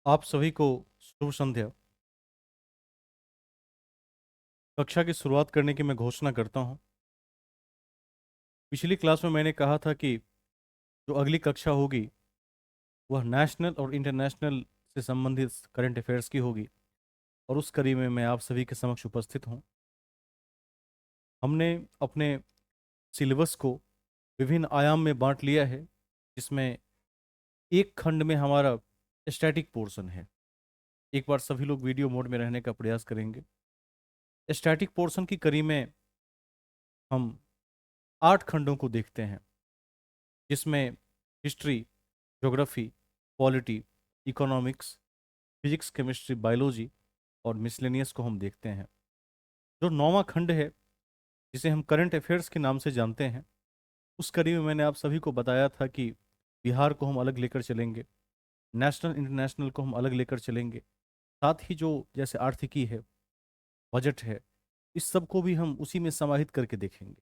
आप सभी को शुभ संध्या। कक्षा की शुरुआत करने की मैं घोषणा करता हूं। पिछली क्लास में मैंने कहा था कि जो अगली कक्षा होगी वह नेशनल और इंटरनेशनल से संबंधित करंट अफेयर्स की होगी, और उस कड़ी में मैं आप सभी के समक्ष उपस्थित हूं। हमने अपने सिलेबस को विभिन्न आयाम में बांट लिया है, जिसमें एक खंड में हमारा स्टैटिक पोर्शन है। एक बार सभी लोग वीडियो मोड में रहने का प्रयास करेंगे। स्टैटिक पोर्शन की कड़ी में हम 8 खंडों को देखते हैं, जिसमें history, geography, polity, economics, physics, chemistry, biology और मिसलेनियस को हम देखते हैं। जो 9वां खंड है, जिसे हम करंट अफेयर्स के नाम से जानते हैं, उस कड़ी में मैंने आप सभी को बताया था कि बिहार को हम अलग लेकर चलेंगे, नेशनल इंटरनेशनल को हम अलग लेकर चलेंगे, साथ ही जो जैसे आर्थिकी है, बजट है, इस सब को भी हम उसी में समाहित करके देखेंगे।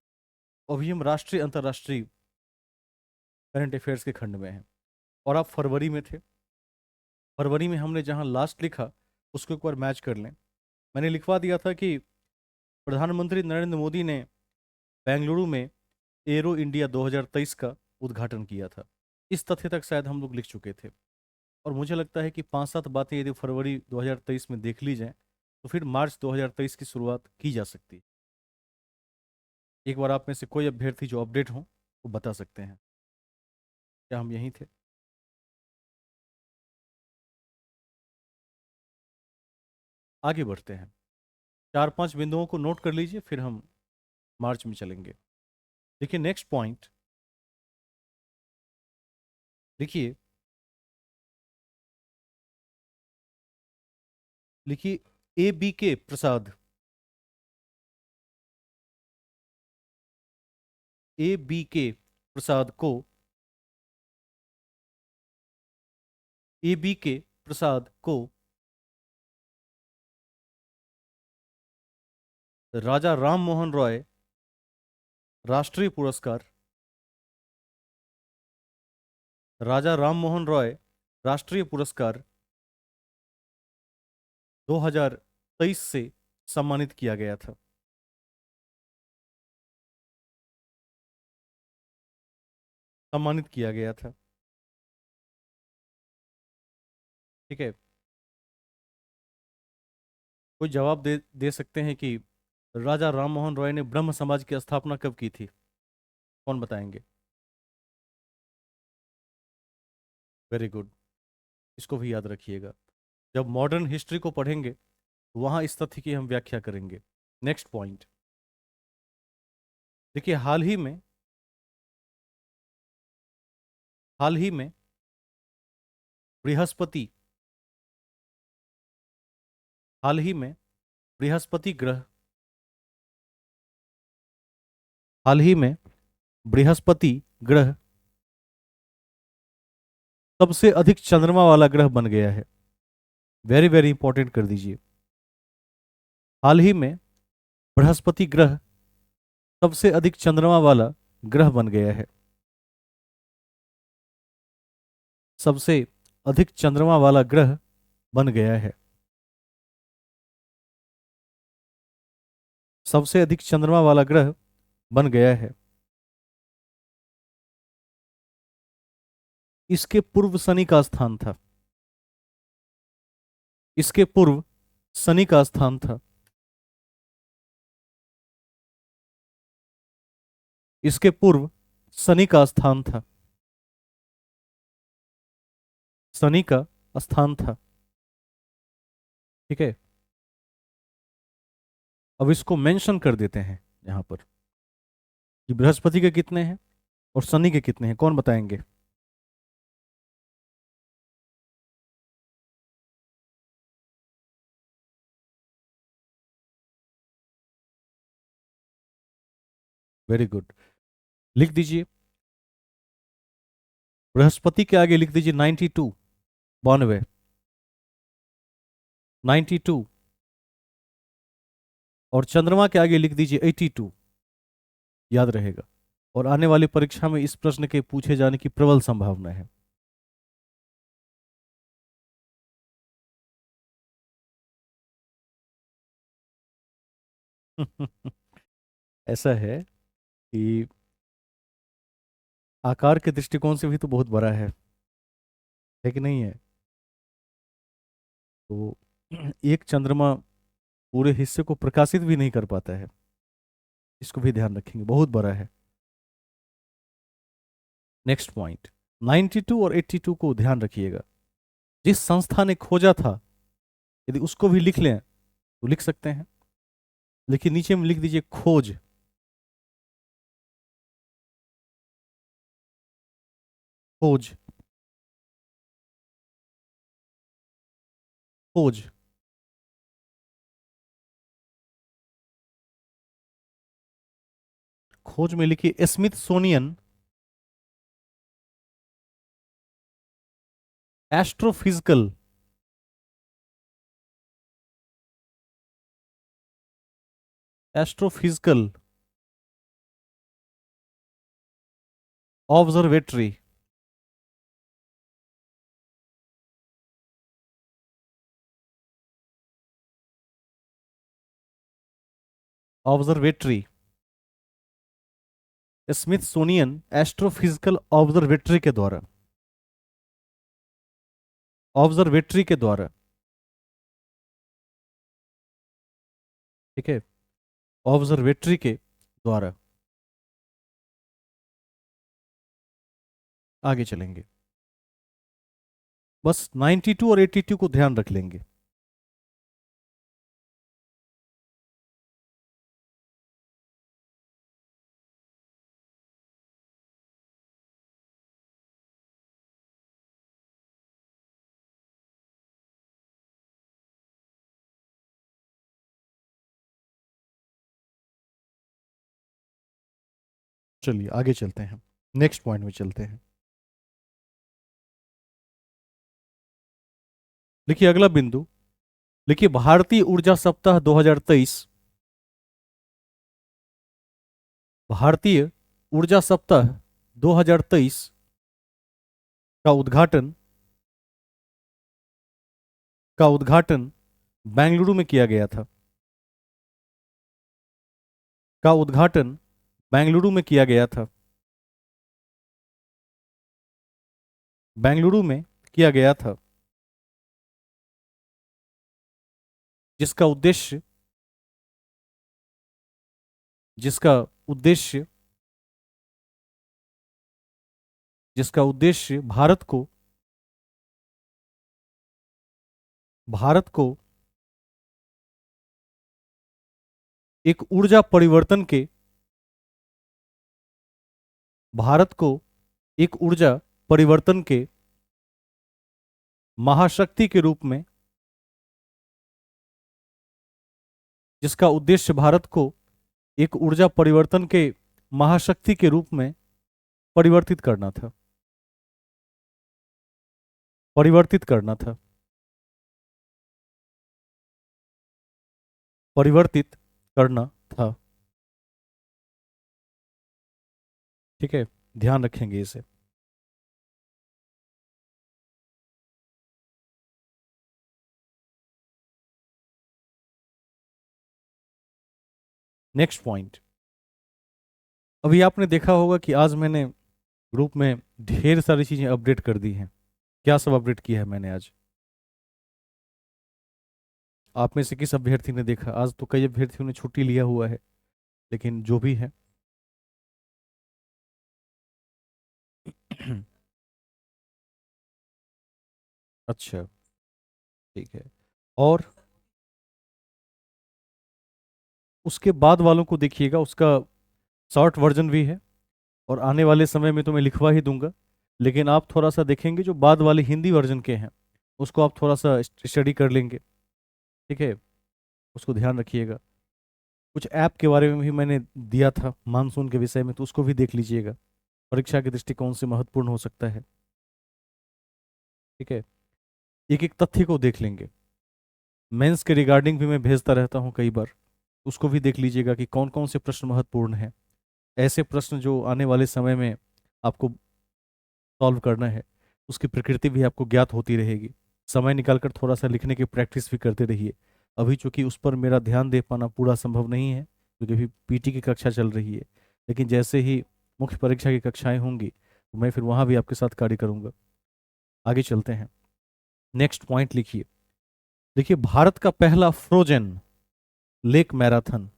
अभी हम राष्ट्रीय अंतर्राष्ट्रीय करंट अफेयर्स के खंड में हैं, और आप फरवरी में थे। फरवरी में हमने जहां लास्ट लिखा उसको एक बार मैच कर लें। मैंने लिखवा दिया था कि प्रधानमंत्री नरेंद्र मोदी ने बेंगलुरु में एरो इंडिया 2023 का उद्घाटन किया था। इस तथ्य तक शायद हम लोग लिख चुके थे, और मुझे लगता है कि 5-7 बातें यदि फरवरी 2023 में देख ली जाएं तो फिर मार्च 2023 की शुरुआत की जा सकती है। एक बार आप में से कोई अभ्यर्थी जो अपडेट हो वो बता सकते हैं। क्या हम यहीं थे? आगे बढ़ते हैं। 4-5 बिंदुओं को नोट कर लीजिए, फिर हम मार्च में चलेंगे। देखिए नेक्स्ट पॉइंट, लिखिए, लिखिए, ए बी के प्रसाद। ए बी के प्रसाद को ए बी के प्रसाद को राजा राम मोहन रॉय राष्ट्रीय पुरस्कार, राजा राम मोहन रॉय राष्ट्रीय पुरस्कार 2023 से सम्मानित किया गया था। सम्मानित किया गया था। ठीक है। कोई जवाब दे दे सकते हैं कि राजा राम मोहन रॉय ने ब्रह्म समाज की स्थापना कब की थी? कौन बताएंगे? Very good. इसको भी याद रखिएगा। जब मॉडर्न हिस्ट्री को पढ़ेंगे तो वहां इस तथ्य की हम व्याख्या करेंगे। नेक्स्ट पॉइंट, देखिए, हाल ही में बृहस्पति हाल ही में बृहस्पति ग्रह हाल ही में बृहस्पति ग्रह सबसे अधिक चंद्रमा वाला ग्रह बन गया है। वेरी वेरी इंपॉर्टेंट कर दीजिए। हाल ही में बृहस्पति ग्रह सबसे अधिक चंद्रमा वाला ग्रह बन गया है। सबसे अधिक चंद्रमा वाला ग्रह बन गया है। सबसे अधिक चंद्रमा वाला ग्रह बन गया है। इसके पूर्व शनि का स्थान था। इसके पूर्व शनि का स्थान था। इसके पूर्व शनि का स्थान था। शनि का स्थान था। ठीक है। अब इसको मेंशन कर देते हैं यहां पर कि बृहस्पति के कितने हैं और शनि के कितने हैं। कौन बताएंगे? Very good. लिख दीजिए, बृहस्पति के आगे लिख दीजिए 92, 92, 92, और चंद्रमा के आगे लिख दीजिए 82। याद रहेगा, और आने वाली परीक्षा में इस प्रश्न के पूछे जाने की प्रबल संभावना है। ऐसा है कि आकार के दृष्टिकोण से भी तो बहुत बड़ा है कि नहीं है? तो एक चंद्रमा पूरे हिस्से को प्रकाशित भी नहीं कर पाता है। इसको भी ध्यान रखेंगे, बहुत बड़ा है। नेक्स्ट पॉइंट, 92 और 82 को ध्यान रखिएगा। जिस संस्था ने खोजा था, यदि उसको भी लिख लें तो लिख सकते हैं। लेकिन नीचे में लिख दीजिए खोज। खोज। खोज। खोज में लिखिए Smithsonian astrophysical astrophysical observatory. Observatory, Smithsonian astrophysical observatory के द्वारा। ऑब्जर्वेटरी के द्वारा, ठीक है, ऑब्जर्वेटरी के द्वारा। आगे चलेंगे, बस 92 और 82 को ध्यान रख लेंगे। चलिए आगे चलते हैं, नेक्स्ट पॉइंट में चलते हैं। लिखिए अगला बिंदु, लिखिए भारतीय ऊर्जा सप्ताह 2023। भारतीय ऊर्जा सप्ताह 2023 का उद्घाटन बेंगलुरु में किया गया था। का उद्घाटन बेंगलुरु में किया गया था। बेंगलुरु में किया गया था। जिसका उद्देश्य जिसका उद्देश्य जिसका उद्देश्य भारत को एक ऊर्जा परिवर्तन के भारत को एक ऊर्जा परिवर्तन के महाशक्ति के रूप में जिसका उद्देश्य भारत को एक ऊर्जा परिवर्तन के महाशक्ति के रूप में परिवर्तित करना था। परिवर्तित करना था। परिवर्तित करना था। ठीक है, ध्यान रखेंगे इसे। नेक्स्ट पॉइंट, अभी आपने देखा होगा कि आज मैंने ग्रुप में ढेर सारी चीजें अपडेट कर दी हैं। क्या सब अपडेट किया है मैंने आज? आप में से किस अभ्यर्थी ने देखा? आज तो कई अभ्यर्थियों ने छुट्टी लिया हुआ है, लेकिन जो भी है अच्छा, ठीक है। और उसके बाद वालों को देखिएगा, उसका शॉर्ट वर्जन भी है और आने वाले समय में तो मैं लिखवा ही दूंगा। लेकिन आप थोड़ा सा देखेंगे जो बाद वाले हिंदी वर्जन के हैं, उसको आप थोड़ा सा स्टडी कर लेंगे। ठीक है, उसको ध्यान रखिएगा। कुछ ऐप के बारे में भी मैंने दिया था मानसून के विषय में, तो उसको भी देख लीजिएगा, परीक्षा के दृष्टिकोण से महत्वपूर्ण हो सकता है। ठीक है, एक एक तथ्य को देख लेंगे। मेंस के रिगार्डिंग भी मैं भेजता रहता हूँ कई बार, उसको भी देख लीजिएगा कि कौन कौन से प्रश्न महत्वपूर्ण हैं। ऐसे प्रश्न जो आने वाले समय में आपको सॉल्व करना है, उसकी प्रकृति भी आपको ज्ञात होती रहेगी। समय निकालकर थोड़ा सा लिखने की प्रैक्टिस भी करते रहिए, अभी चूंकि उस पर मेरा ध्यान दे पाना पूरा संभव नहीं है क्योंकि अभी पीटी की कक्षा चल रही है, लेकिन जैसे ही मुख्य परीक्षा की कक्षाएं होंगी तो मैं फिर वहां भी आपके साथ कार्य करूंगा। आगे चलते हैं। नेक्स्ट पॉइंट लिखिए। देखिए, भारत का पहला फ्रोजन लेक मैराथन,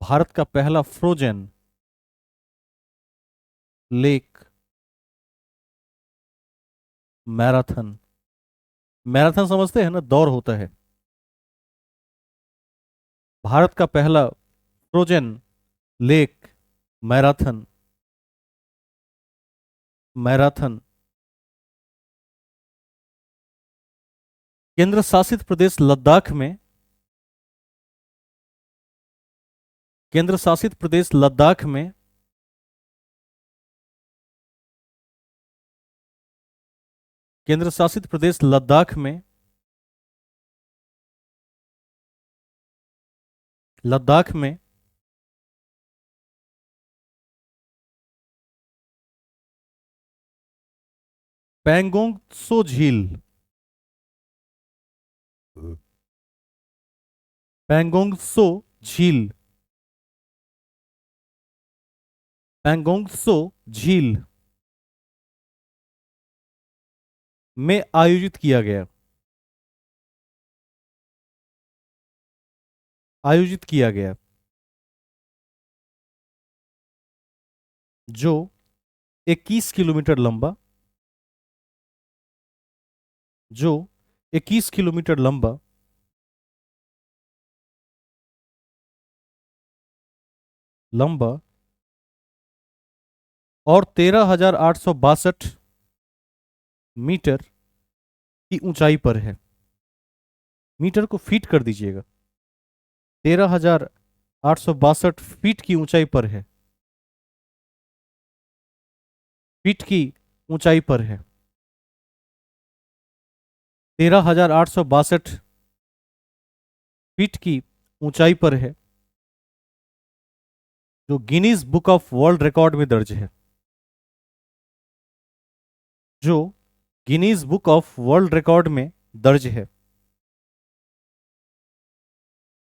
भारत का पहला फ्रोजन लेक मैराथन। मैराथन समझते हैं ना, दौड़ होता है। भारत का पहला फ्रोजन लेक मैराथन, मैराथन केंद्र शासित प्रदेश लद्दाख में, केंद्र शासित प्रदेश लद्दाख में, केंद्र शासित प्रदेश लद्दाख में, लद्दाख में पैंगोंग त्सो झील, पैंगोंग त्सो झील, पैंगोंग त्सो झील में आयोजित किया गया, आयोजित किया गया, जो 21 किलोमीटर लंबा, जो 21 किलोमीटर लंबा, लंबा और 13,862 मीटर की ऊंचाई पर है। मीटर को फीट कर दीजिएगा। 13,862 फीट की ऊंचाई पर है, फीट की ऊंचाई पर है। 13,862 फीट की ऊंचाई पर है, जो Guinness book of world record में दर्ज है, जो Guinness book of world record में दर्ज है,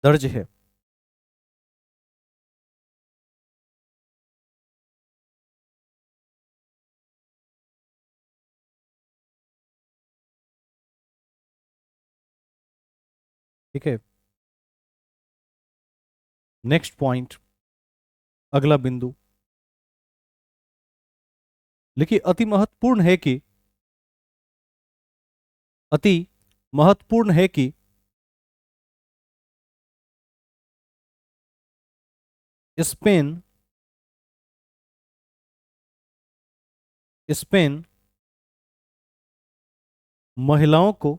दर्ज है। ठीक है। नेक्स्ट पॉइंट, अगला बिंदु लिखिए। अति महत्वपूर्ण है कि, अति महत्वपूर्ण है कि स्पेन, स्पेन महिलाओं को,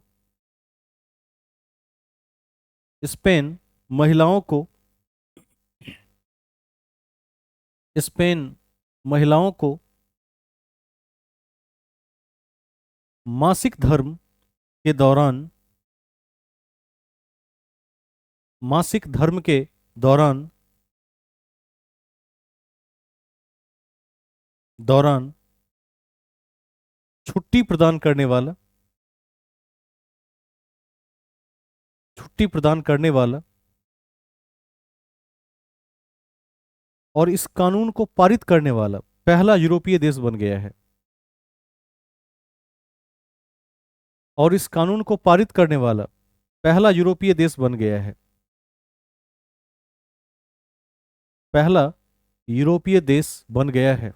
स्पेन महिलाओं को, स्पेन महिलाओं को मासिक धर्म के दौरान, मासिक धर्म के दौरान, दौरान छुट्टी प्रदान करने वाला, छुट्टी प्रदान करने वाला और इस कानून को पारित करने वाला पहला यूरोपीय देश बन गया है, और इस कानून को पारित करने वाला पहला यूरोपीय देश बन गया है, पहला यूरोपीय देश बन गया है।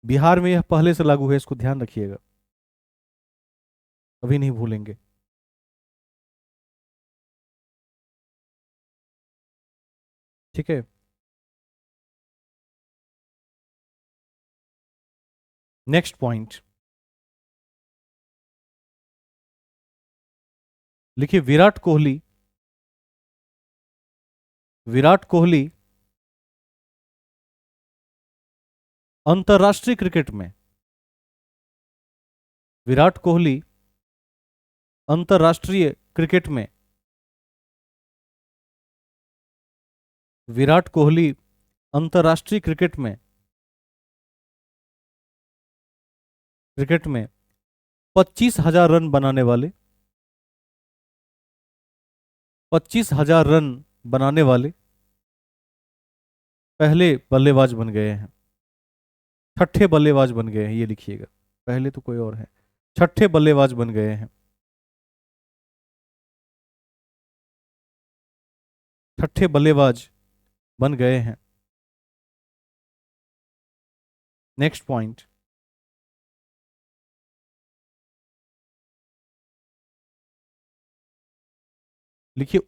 बिहार में यह पहले से लागू है, इसको ध्यान रखिएगा, अभी नहीं भूलेंगे। ठीक है। नेक्स्ट पॉइंट लिखिए। विराट कोहली, विराट कोहली अंतरराष्ट्रीय क्रिकेट में, विराट कोहली अंतरराष्ट्रीय क्रिकेट में, विराट कोहली अंतरराष्ट्रीय क्रिकेट में क्रिकेट में 25,000 रन बनाने वाले, 25,000 रन बनाने वाले पहले बल्लेबाज बन गए हैं। छठे बल्लेबाज बन गए हैं, ये लिखिएगा। पहले तो कोई और है, छठे बल्लेबाज बन गए हैं। छठे बल्लेबाज बन गए हैं। नेक्स्ट पॉइंट, लिखिए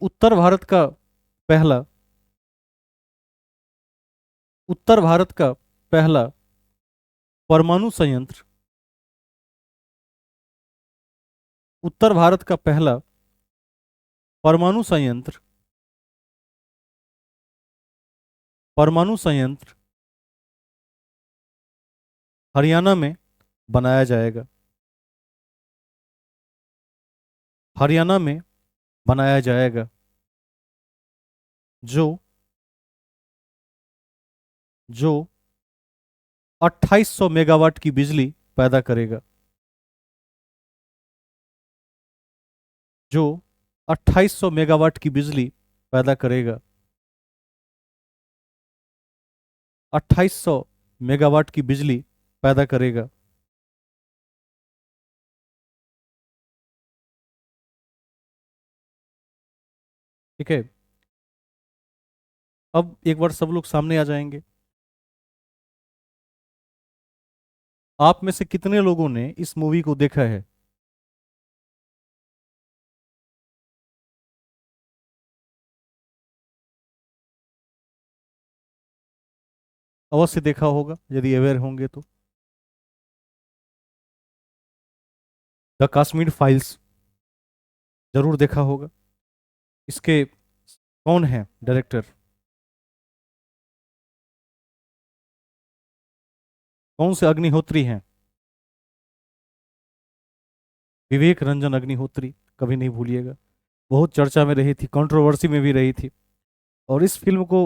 पहला उत्तर भारत का पहला परमाणु संयंत्र, उत्तर भारत का पहला परमाणु संयंत्र, परमाणु संयंत्र हरियाणा में बनाया जाएगा। हरियाणा में बनाया जाएगा, जो जो 2800 मेगावाट की बिजली पैदा करेगा, जो 2800 मेगावाट की बिजली पैदा करेगा। 2800 मेगावाट की बिजली पैदा करेगा। ठीक है, अब एक बार सब लोग सामने आ जाएंगे। आप में से कितने लोगों ने इस मूवी को देखा है? अवश्य देखा होगा यदि अवेयर होंगे तो। द कश्मीर फाइल्स जरूर देखा होगा। इसके कौन है डायरेक्टर? कौन से अग्निहोत्री हैं? विवेक रंजन अग्निहोत्री, कभी नहीं भूलिएगा। बहुत चर्चा में रही थी, कंट्रोवर्सी में भी रही थी, और इस फिल्म को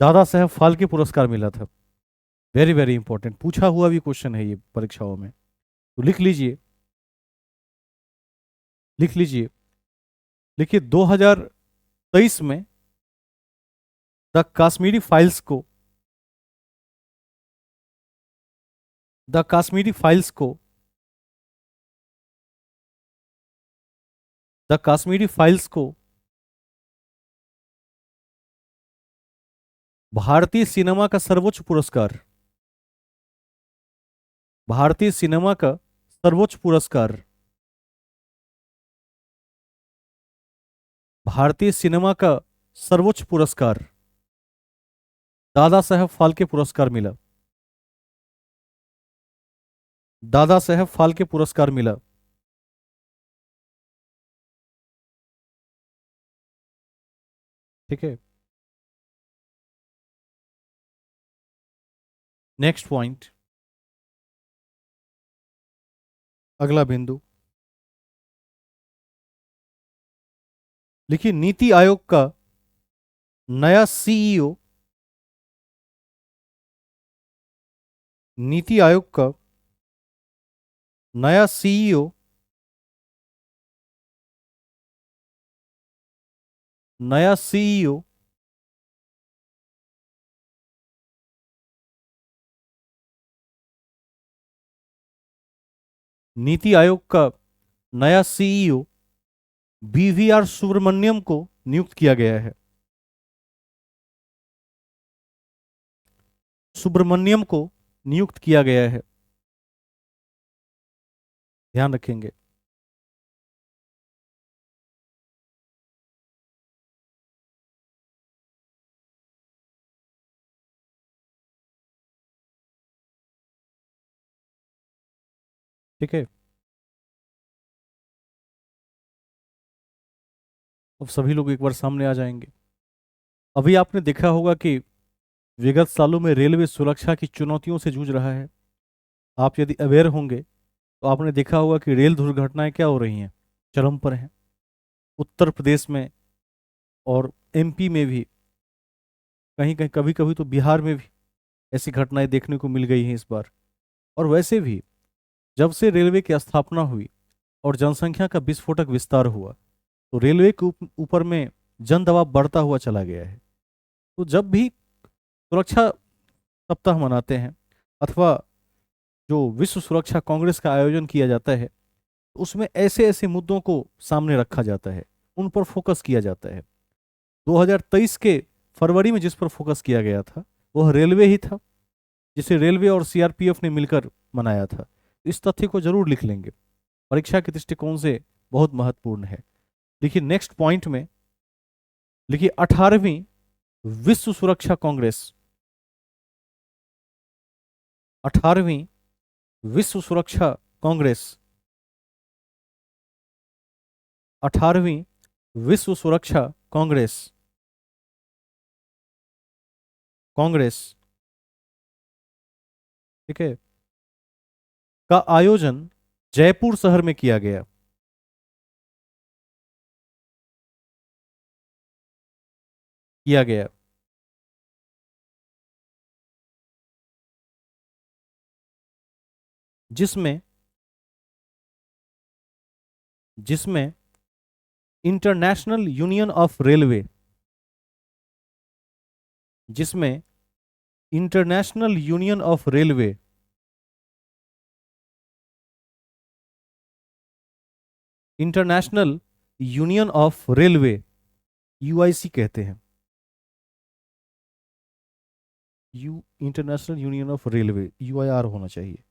दादा साहब फाल्के पुरस्कार मिला था। वेरी वेरी इंपॉर्टेंट, पूछा हुआ भी क्वेश्चन है ये परीक्षाओं में, तो लिख लीजिए, लिख लीजिए। देखिए 2023 में द कश्मीरी फाइल्स को, द कश्मीरी फाइल्स को, द कश्मीरी फाइल्स को भारतीय सिनेमा का सर्वोच्च पुरस्कार, भारतीय सिनेमा का सर्वोच्च पुरस्कार, भारतीय सिनेमा का सर्वोच्च पुरस्कार दादा साहब फाल्के पुरस्कार मिला। दादा साहब फाल्के पुरस्कार मिला। ठीक है, नेक्स्ट पॉइंट, अगला बिंदु लिखिए। नीति आयोग का नया सीईओ, नीति आयोग का नया सीईओ, नया सीईओ नीति आयोग का नया सीईओ बीवीआर सुब्रमण्यम को नियुक्त किया गया है। सुब्रमण्यम को नियुक्त किया गया है, ध्यान रखेंगे। ठीक है, अब सभी लोग एक बार सामने आ जाएंगे। अभी आपने देखा होगा कि विगत सालों में रेलवे सुरक्षा की चुनौतियों से जूझ रहा है। आप यदि अवेयर होंगे तो आपने देखा होगा कि रेल दुर्घटनाएं क्या हो रही हैं, चरम पर हैं। उत्तर प्रदेश में और एमपी में भी, कहीं कहीं कभी कभी तो बिहार में भी ऐसी घटनाएं देखने को मिल गई हैं इस बार। और वैसे भी जब से रेलवे की स्थापना हुई और जनसंख्या का विस्फोटक विस्तार हुआ, तो रेलवे के ऊपर में जन दबाव बढ़ता हुआ चला गया है। तो जब भी सुरक्षा सप्ताह मनाते हैं अथवा जो विश्व सुरक्षा कांग्रेस का आयोजन किया जाता है, तो उसमें ऐसे ऐसे मुद्दों को सामने रखा जाता है, उन पर फोकस किया जाता है। 2023 के फरवरी में जिस पर फोकस किया गया था वह रेलवे ही था, जिसे रेलवे और सीआरपीएफ ने मिलकर मनाया था। इस तथ्य को जरूर लिख लेंगे, परीक्षा के दृष्टिकोण से बहुत महत्वपूर्ण है। देखिए नेक्स्ट पॉइंट में लिखिए 18वीं विश्व सुरक्षा कांग्रेस। 18वीं विश्व सुरक्षा कांग्रेस। 18वीं विश्व सुरक्षा कांग्रेस कांग्रेस, ठीक है, का आयोजन जयपुर शहर में किया गया। किया गया जिसमें जिसमें इंटरनेशनल यूनियन ऑफ रेलवे, जिसमें international union of railway, international union of railway, UIC कहते हैं। इंटरनेशनल यूनियन ऑफ रेलवे, यूआईआर होना चाहिए।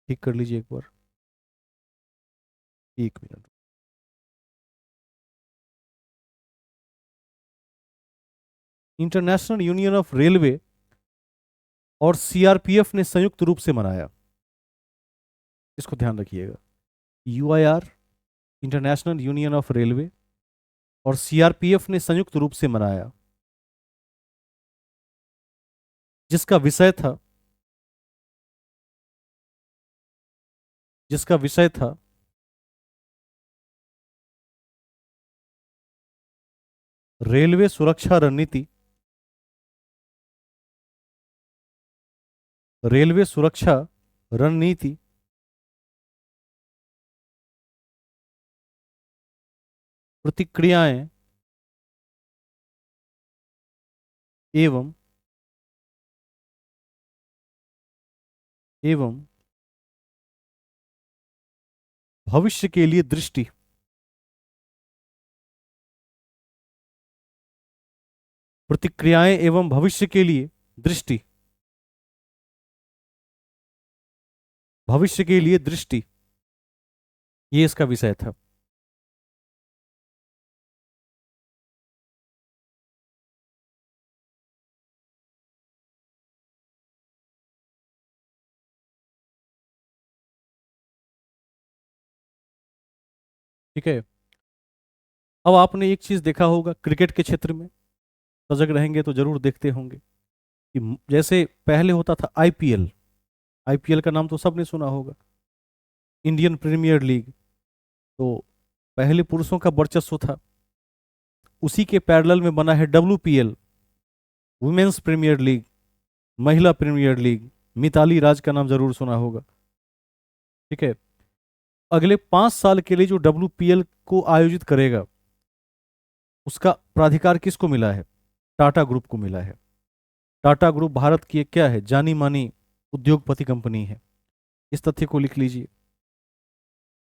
ठीक कर लीजिए एक बार, 1 minute. International union of railway और सीआरपीएफ ने संयुक्त रूप से मनाया, इसको ध्यान रखिएगा। यूआईआर, इंटरनेशनल यूनियन ऑफ रेलवे और सीआरपीएफ ने संयुक्त रूप से मनाया, जिसका विषय था जिसका विषय था रेलवे सुरक्षा रणनीति, रेलवे सुरक्षा रणनीति, प्रतिक्रियाएं एवं एवं भविष्य के लिए दृष्टि। प्रतिक्रियाएं एवं भविष्य के लिए दृष्टि, भविष्य के लिए दृष्टि, ये इसका विषय था। ठीक है। अब आपने एक चीज देखा होगा क्रिकेट के क्षेत्र में, सजग रहेंगे तो जरूर देखते होंगे कि जैसे पहले होता था आईपीएल। आईपीएल का नाम तो सबने सुना होगा, इंडियन प्रीमियर लीग। तो पहले पुरुषों का वर्चस्व था, उसी के पैरेलल में बना है डब्ल्यूपीएल, वुमेन्स प्रीमियर लीग, महिला प्रीमियर लीग। मिताली राज का नाम जरूर सुना होगा। ठीक है। अगले 5 साल के लिए जो डब्ल्यूपीएल को आयोजित करेगा, उसका प्राधिकार किसको मिला है? टाटा ग्रुप को मिला है। टाटा ग्रुप भारत की एक क्या है, जानी मानी उद्योगपति कंपनी है। इस तथ्य को लिख लीजिए।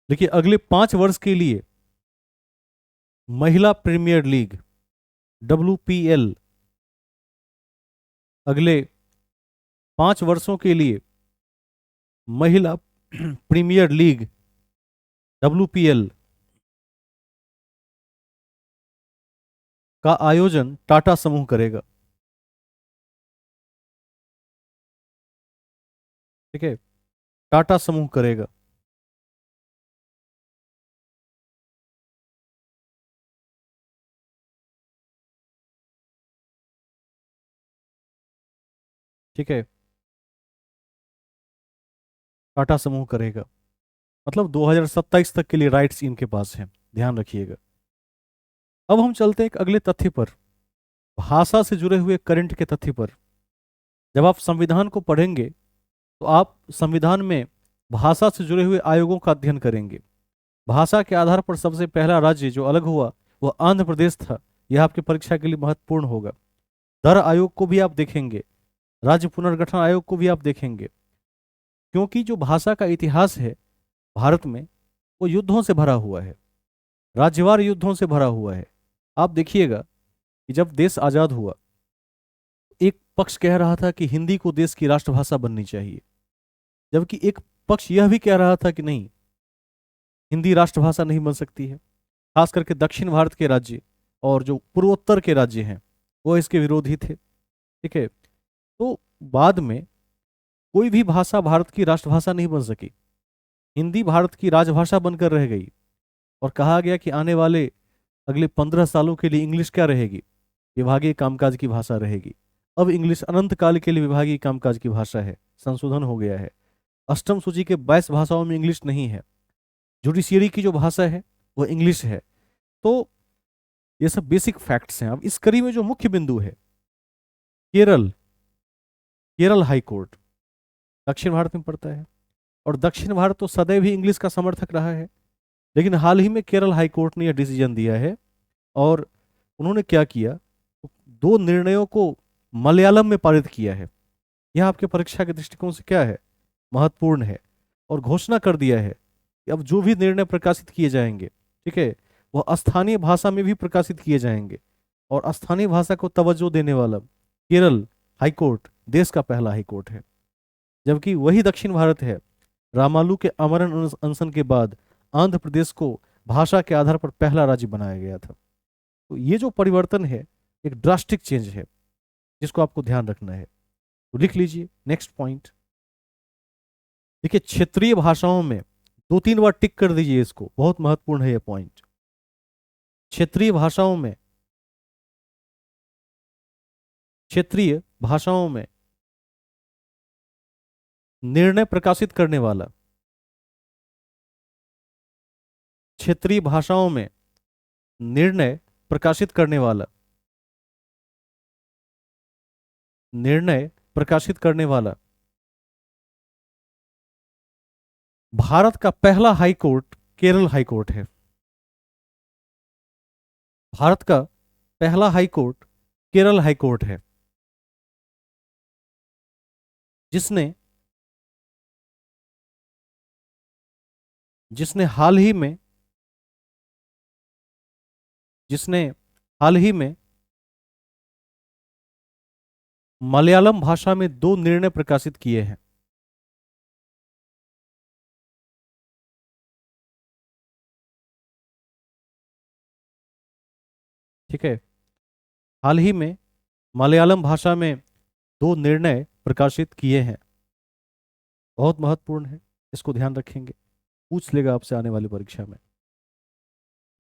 देखिए अगले 5 वर्ष के लिए महिला प्रीमियर लीग डब्ल्यूपीएल, अगले 5 वर्षों के लिए महिला प्रीमियर लीग डब्ल्यूपीएल का आयोजन टाटा समूह करेगा। ठीक है, टाटा समूह करेगा। ठीक है, टाटा समूह करेगा। मतलब 2027 तक के लिए राइट्स इनके पास हैं, ध्यान रखिएगा। अब हम चलते हैं एक अगले तथ्य पर, भाषा से जुड़े हुए करंट के तथ्य पर। जब आप संविधान को पढ़ेंगे तो आप संविधान में भाषा से जुड़े हुए आयोगों का अध्ययन करेंगे। भाषा के आधार पर सबसे पहला राज्य जो अलग हुआ वह आंध्र प्रदेश था। यह आपकी परीक्षा के लिए महत्वपूर्ण होगा। दर आयोग को भी आप देखेंगे, राज्य पुनर्गठन आयोग को भी आप देखेंगे, क्योंकि जो भाषा का इतिहास है भारत में वो युद्धों से भरा हुआ है, राज्यवार युद्धों से भरा हुआ है। आप देखिएगा कि जब देश आजाद हुआ, एक पक्ष कह रहा था कि हिंदी को देश की राष्ट्रभाषा बननी चाहिए, जबकि एक पक्ष यह भी कह रहा था कि नहीं, हिंदी राष्ट्रभाषा नहीं बन सकती है। खास करके दक्षिण भारत के राज्य और जो पूर्वोत्तर के राज्य हैं वो इसके विरोधी थे। ठीक है। तो बाद में कोई भी भाषा भारत की राष्ट्रभाषा नहीं बन सकी, हिंदी भारत की राजभाषा बनकर रह गई। और कहा गया कि आने वाले अगले 15 सालों के लिए इंग्लिश क्या रहेगी, विभागीय कामकाज की भाषा रहेगी। अब इंग्लिश अनंत काल के लिए विभागीय कामकाज की भाषा है, संशोधन हो गया है। अष्टम सूची के 22 भाषाओं में इंग्लिश नहीं है। जुडिशियरी की जो भाषा है वो इंग्लिश है। तो ये सब बेसिक फैक्ट्स हैं। अब इस कड़ी में जो मुख्य बिंदु है, केरल, केरल हाई कोर्ट दक्षिण भारत में पड़ता है, और दक्षिण भारत तो सदैव ही इंग्लिश का समर्थक रहा है। लेकिन हाल ही में केरल हाई कोर्ट ने यह डिसीजन दिया है, और उन्होंने क्या किया, दो निर्णयों को मलयालम में पारित किया है। यह आपके परीक्षा के दृष्टिकोण से क्या है, महत्वपूर्ण है। और घोषणा कर दिया है कि अब जो भी निर्णय प्रकाशित किए जाएंगे, ठीक है, वह स्थानीय भाषा में भी प्रकाशित किए जाएंगे। और स्थानीय भाषा को तवज्जो देने वाला केरल हाईकोर्ट देश का पहला हाईकोर्ट है। जबकि वही दक्षिण भारत है, रामालू के आमरण अनशन के बाद आंध्र प्रदेश को भाषा के आधार पर पहला राज्य बनाया गया था। तो ये जो परिवर्तन है एक ड्रास्टिक चेंज है, जिसको आपको ध्यान रखना है। तो लिख लीजिए नेक्स्ट पॉइंट। देखिए, क्षेत्रीय भाषाओं में 2-3 बार टिक कर दीजिए इसको, बहुत महत्वपूर्ण है ये पॉइंट। क्षेत्रीय भाषाओं में, क्षेत्रीय भाषाओं में निर्णय प्रकाशित करने वाला, क्षेत्रीय भाषाओं में निर्णय प्रकाशित करने वाला, निर्णय प्रकाशित करने वाला भारत का पहला high court Kerala high court है। भारत का पहला high court Kerala high court है, जिसने जिसने हाल ही में जिसने हाल ही में मलयालम भाषा में 2 निर्णय प्रकाशित किए हैं। ठीक है, हाल ही में मलयालम भाषा में 2 निर्णय प्रकाशित किए हैं, बहुत महत्वपूर्ण है, इसको ध्यान रखेंगे, पूछ लेगा आपसे आने वाली परीक्षा में।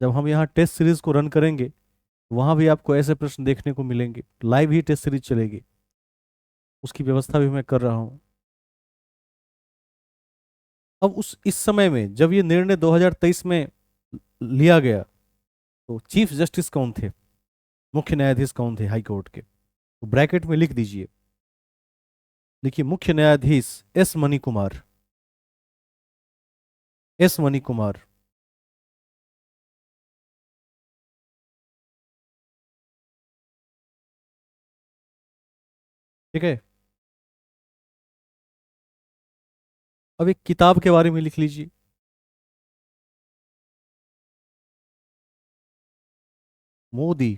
जब हम यहाँ टेस्ट सीरीज को रन करेंगे, वहां भी आपको ऐसे प्रश्न देखने को मिलेंगे। लाइव ही टेस्ट सीरीज चलेगी, उसकी व्यवस्था भी मैं कर रहा हूँ। अब उस इस समय में जब ये निर्णय 2023 में लिया गया, तो चीफ जस्टिस कौन थे, मुख्य न्यायाधीश कौन थे हाई कोर्ट के, तो ब्रैकेट में लिख दीजिए। देखिए, मुख्य न्यायाधीश S money Kumar, S money Kumar. ठीक है। अब एक किताब के बारे में लिख लीजिए, Modi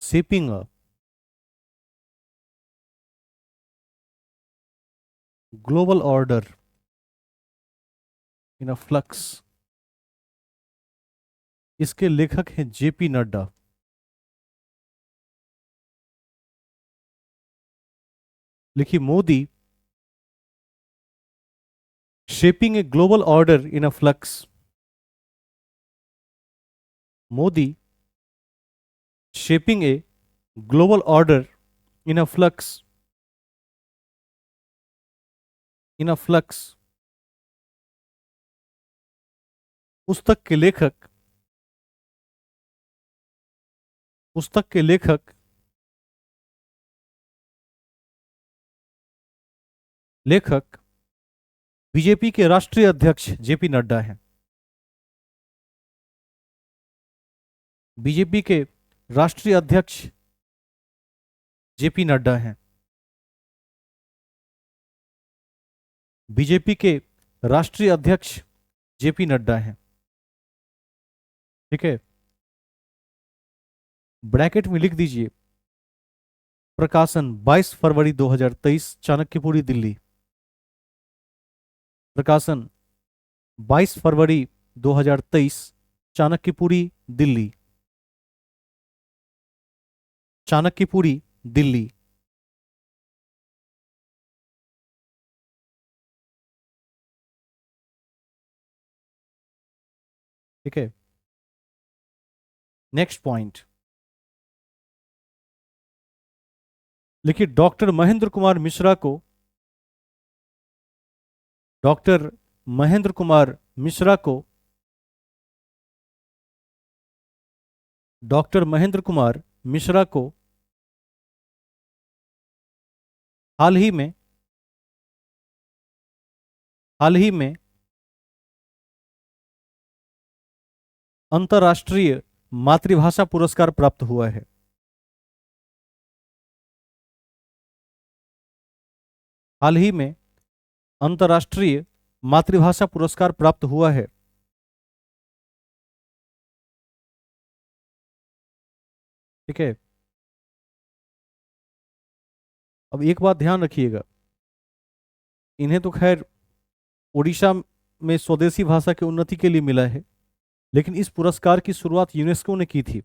shaping a global order in a flux. इसके लेखक हैं जेपी नड्डा। लिखिए, Modi shaping a global order in a flux. Modi shaping a global order in a flux, in a flux. पुस्तक के लेखक, पुस्तक के लेखक लेखक बीजेपी के राष्ट्रीय अध्यक्ष जेपी नड्डा हैं। बीजेपी के राष्ट्रीय अध्यक्ष जेपी नड्डा हैं। बीजेपी के राष्ट्रीय अध्यक्ष जेपी नड्डा हैं। ठीक है, ब्रैकेट में लिख दीजिए प्रकाशन 22 फरवरी 2023, चाणक्यपुरी दिल्ली। प्रकाशन 22 फरवरी 2023, चाणक्यपुरी दिल्ली। चाणक्यपुरी दिल्ली। ठीक है, नेक्स्ट पॉइंट लिखिए डॉक्टर महेंद्र कुमार मिश्रा को, डॉक्टर महेंद्र कुमार मिश्रा को, डॉक्टर महेंद्र कुमार मिश्रा को हाल ही में अंतर्राष्ट्रीय मातृभाषा पुरस्कार प्राप्त हुआ है। हाल ही में अंतर्राष्ट्रीय मातृभाषा पुरस्कार प्राप्त हुआ है। ठीक है, अब एक बात ध्यान रखिएगा, इन्हें तो खैर उड़ीसा में स्वदेशी भाषा की उन्नति के लिए मिला है, लेकिन इस पुरस्कार की शुरुआत यूनेस्को ने की थी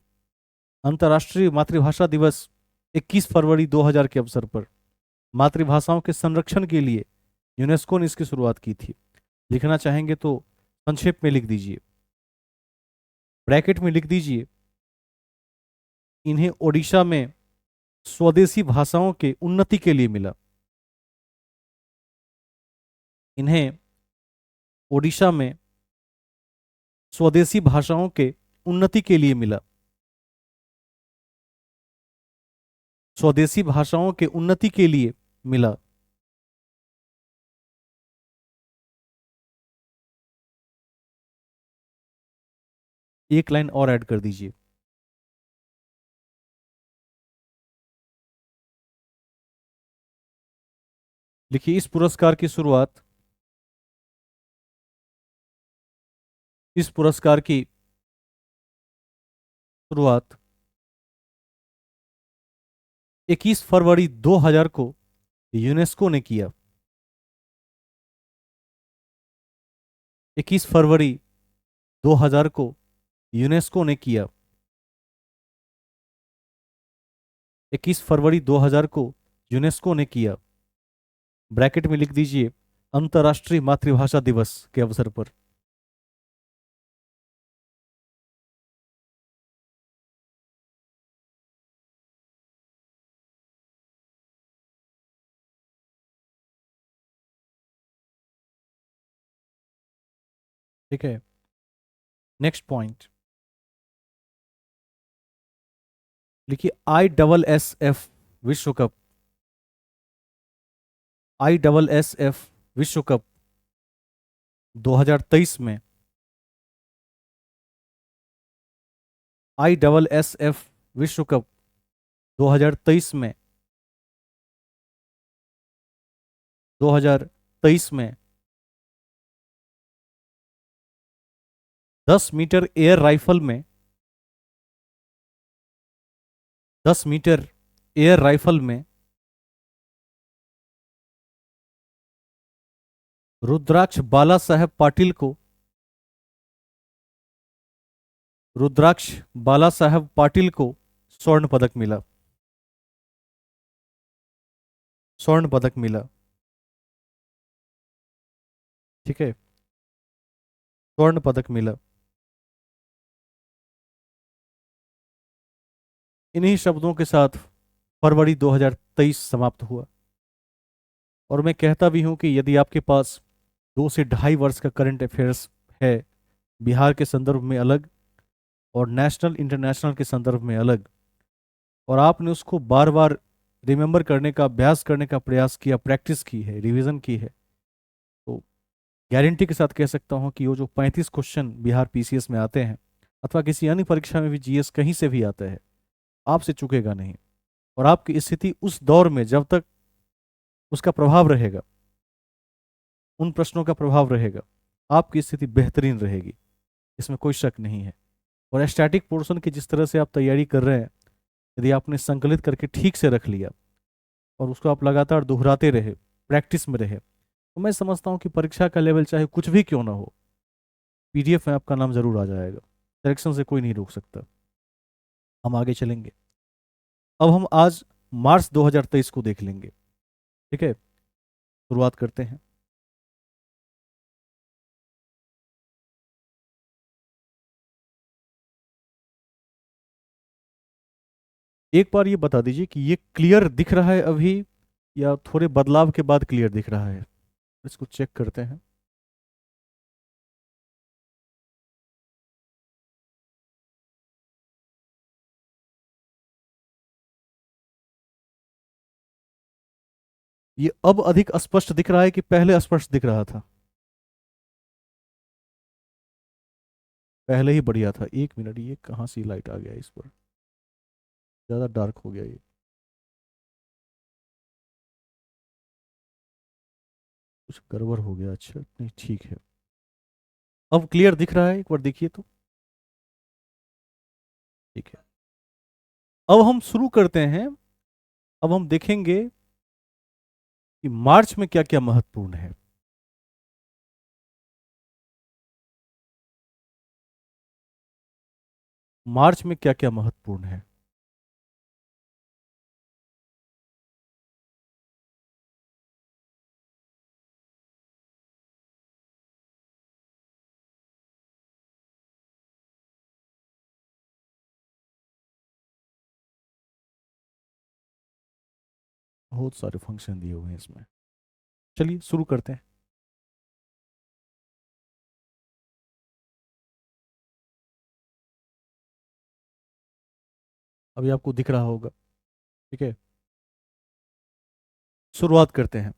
अंतर्राष्ट्रीय मातृभाषा दिवस 21 फरवरी 2000 के अवसर पर। मातृभाषाओं के संरक्षण के लिए यूनेस्को ने इसकी शुरुआत की थी। लिखना चाहेंगे तो संक्षेप में लिख दीजिए, ब्रैकेट में लिख दीजिए इन्हें ओडिशा में स्वदेशी भाषाओं के उन्नति के लिए मिला। इन्हें ओडिशा में स्वदेशी भाषाओं के उन्नति के लिए मिला। स्वदेशी भाषाओं के उन्नति के लिए मिला। एक लाइन और ऐड कर दीजिए, लिखिए इस पुरस्कार की शुरुआत 21 फरवरी 2000 को यूनेस्को ने किया। 21 फरवरी 2000 को यूनेस्को ने किया। 21 फरवरी 2000 को यूनेस्को ने किया। ब्रैकेट में लिख दीजिए अंतर्राष्ट्रीय मातृभाषा दिवस के अवसर पर। ठीक है, नेक्स्ट पॉइंट लिखिए ISSF विश्व कप। ISSF विश्व कप 2023 में ISSF विश्व कप 2023 में 10 मीटर एयर राइफल में 10 मीटर एयर राइफल में रुद्राक्ष बाला साहेब पाटिल को, रुद्राक्ष बाला साहेब पाटिल को स्वर्ण पदक मिला। स्वर्ण पदक मिला। ठीक है, स्वर्ण पदक मिला। इन्हीं शब्दों के साथ फरवरी 2023 समाप्त हुआ। और मैं कहता भी हूं कि यदि आपके पास 2 से ढाई वर्ष का करंट अफेयर्स है, बिहार के संदर्भ में अलग और नेशनल इंटरनेशनल के संदर्भ में अलग, और आपने उसको बार बार रिमेंबर करने का, अभ्यास करने का प्रयास किया, प्रैक्टिस की है, रिवीजन की है, तो गारंटी के साथ कह सकता हूँ कि वो जो 35 क्वेश्चन बिहार पीसीएस में आते हैं, अथवा किसी अन्य परीक्षा में भी जीएस कहीं से भी आता है, आपसे चुकेगा नहीं। और आपकी स्थिति उस दौर में जब तक उसका प्रभाव रहेगा, उन प्रश्नों का प्रभाव रहेगा, आपकी स्थिति बेहतरीन रहेगी, इसमें कोई शक नहीं है। और स्टैटिक पोर्शन की जिस तरह से आप तैयारी कर रहे हैं, यदि आपने संकलित करके ठीक से रख लिया और उसको आप लगातार दोहराते रहे, प्रैक्टिस में रहे, तो मैं समझता हूँ कि परीक्षा का लेवल चाहे कुछ भी क्यों ना हो, पीडीएफ में आपका नाम जरूर आ जाएगा। सिलेक्शन से कोई नहीं रोक सकता। हम आगे चलेंगे। अब हम आज मार्च 2023 को देख लेंगे। ठीक है, शुरुआत करते हैं। एक बार ये बता दीजिए कि ये क्लियर दिख रहा है अभी, या थोड़े बदलाव के बाद क्लियर दिख रहा है? इसको चेक करते हैं। ये अब अधिक स्पष्ट दिख रहा है कि पहले स्पष्ट दिख रहा था? पहले ही बढ़िया था। एक मिनट, ये कहाँ से लाइट आ गया इस पर? ज़्यादा डार्क हो गया ये। कुछ गड़बड़ हो गया। अच्छा, नहीं ठीक है। अब क्लियर दिख रहा है, एक बार देखिए तो। ठीक है, अब हम शुरू करते हैं। अब हम देखेंगे कि मार्च में क्या क्या महत्वपूर्ण है। मार्च में क्या क्या महत्वपूर्ण है? बहुत सारे फंक्शन दिए हुए हैं इसमें। चलिए शुरू करते हैं। अभी आपको दिख रहा होगा। ठीक है, शुरुआत करते हैं।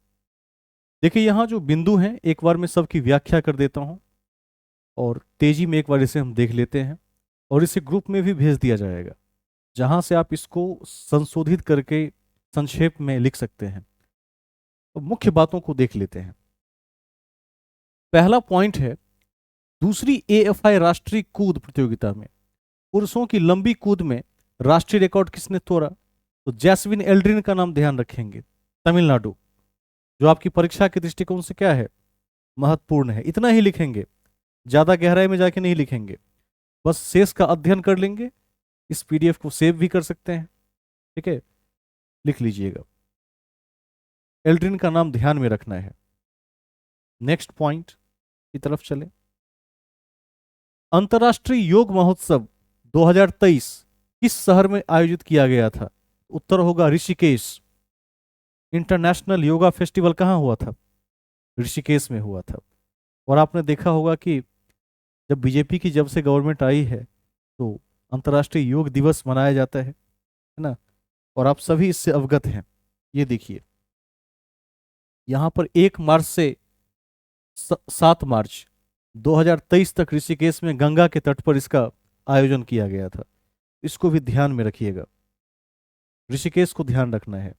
देखिए, यहाँ जो बिंदु हैं, एक बार मैं सबकी व्याख्या कर देता हूँ और तेजी में एक बार इसे हम देख लेते हैं, और इसे ग्रुप में भी भेज दिया जाएगा, जहां से आप इसको संशोधित करके संक्षेप में लिख सकते हैं। तो मुख्य बातों को देख लेते हैं। पहला पॉइंट है, दूसरी एएफआई राष्ट्रीय कूद प्रतियोगिता में पुरुषों की लंबी कूद में राष्ट्रीय रिकॉर्ड किसने तोड़ा? तो जैस्विन एल्ड्रिन का नाम ध्यान रखेंगे, तमिलनाडु, जो आपकी परीक्षा के दृष्टिकोण से क्या है, महत्वपूर्ण है। इतना ही लिखेंगे, ज्यादा गहराई में जाके नहीं लिखेंगे, बस शेष का अध्ययन कर लेंगे। इस पीडीएफ को सेव भी कर सकते हैं। ठीक है, लिख लीजिएगा, एल्ड्रिन का नाम ध्यान में रखना है। नेक्स्ट पॉइंट की तरफ चले। अंतर्राष्ट्रीय योग महोत्सव 2023 किस शहर में आयोजित किया गया था? उत्तर होगा ऋषिकेश। इंटरनेशनल योगा फेस्टिवल कहाँ हुआ था? ऋषिकेश में हुआ था। और आपने देखा होगा कि जब बीजेपी की जब से गवर्नमेंट आई है, तो अंतर्राष्ट्रीय योग दिवस मनाया जाता है ना? और आप सभी इससे अवगत हैं। ये देखिए, यहाँ पर 1 मार्च से 7 मार्च 2023 तक ऋषिकेश में गंगा के तट पर इसका आयोजन किया गया था। इसको भी ध्यान में रखिएगा, ऋषिकेश को ध्यान रखना है।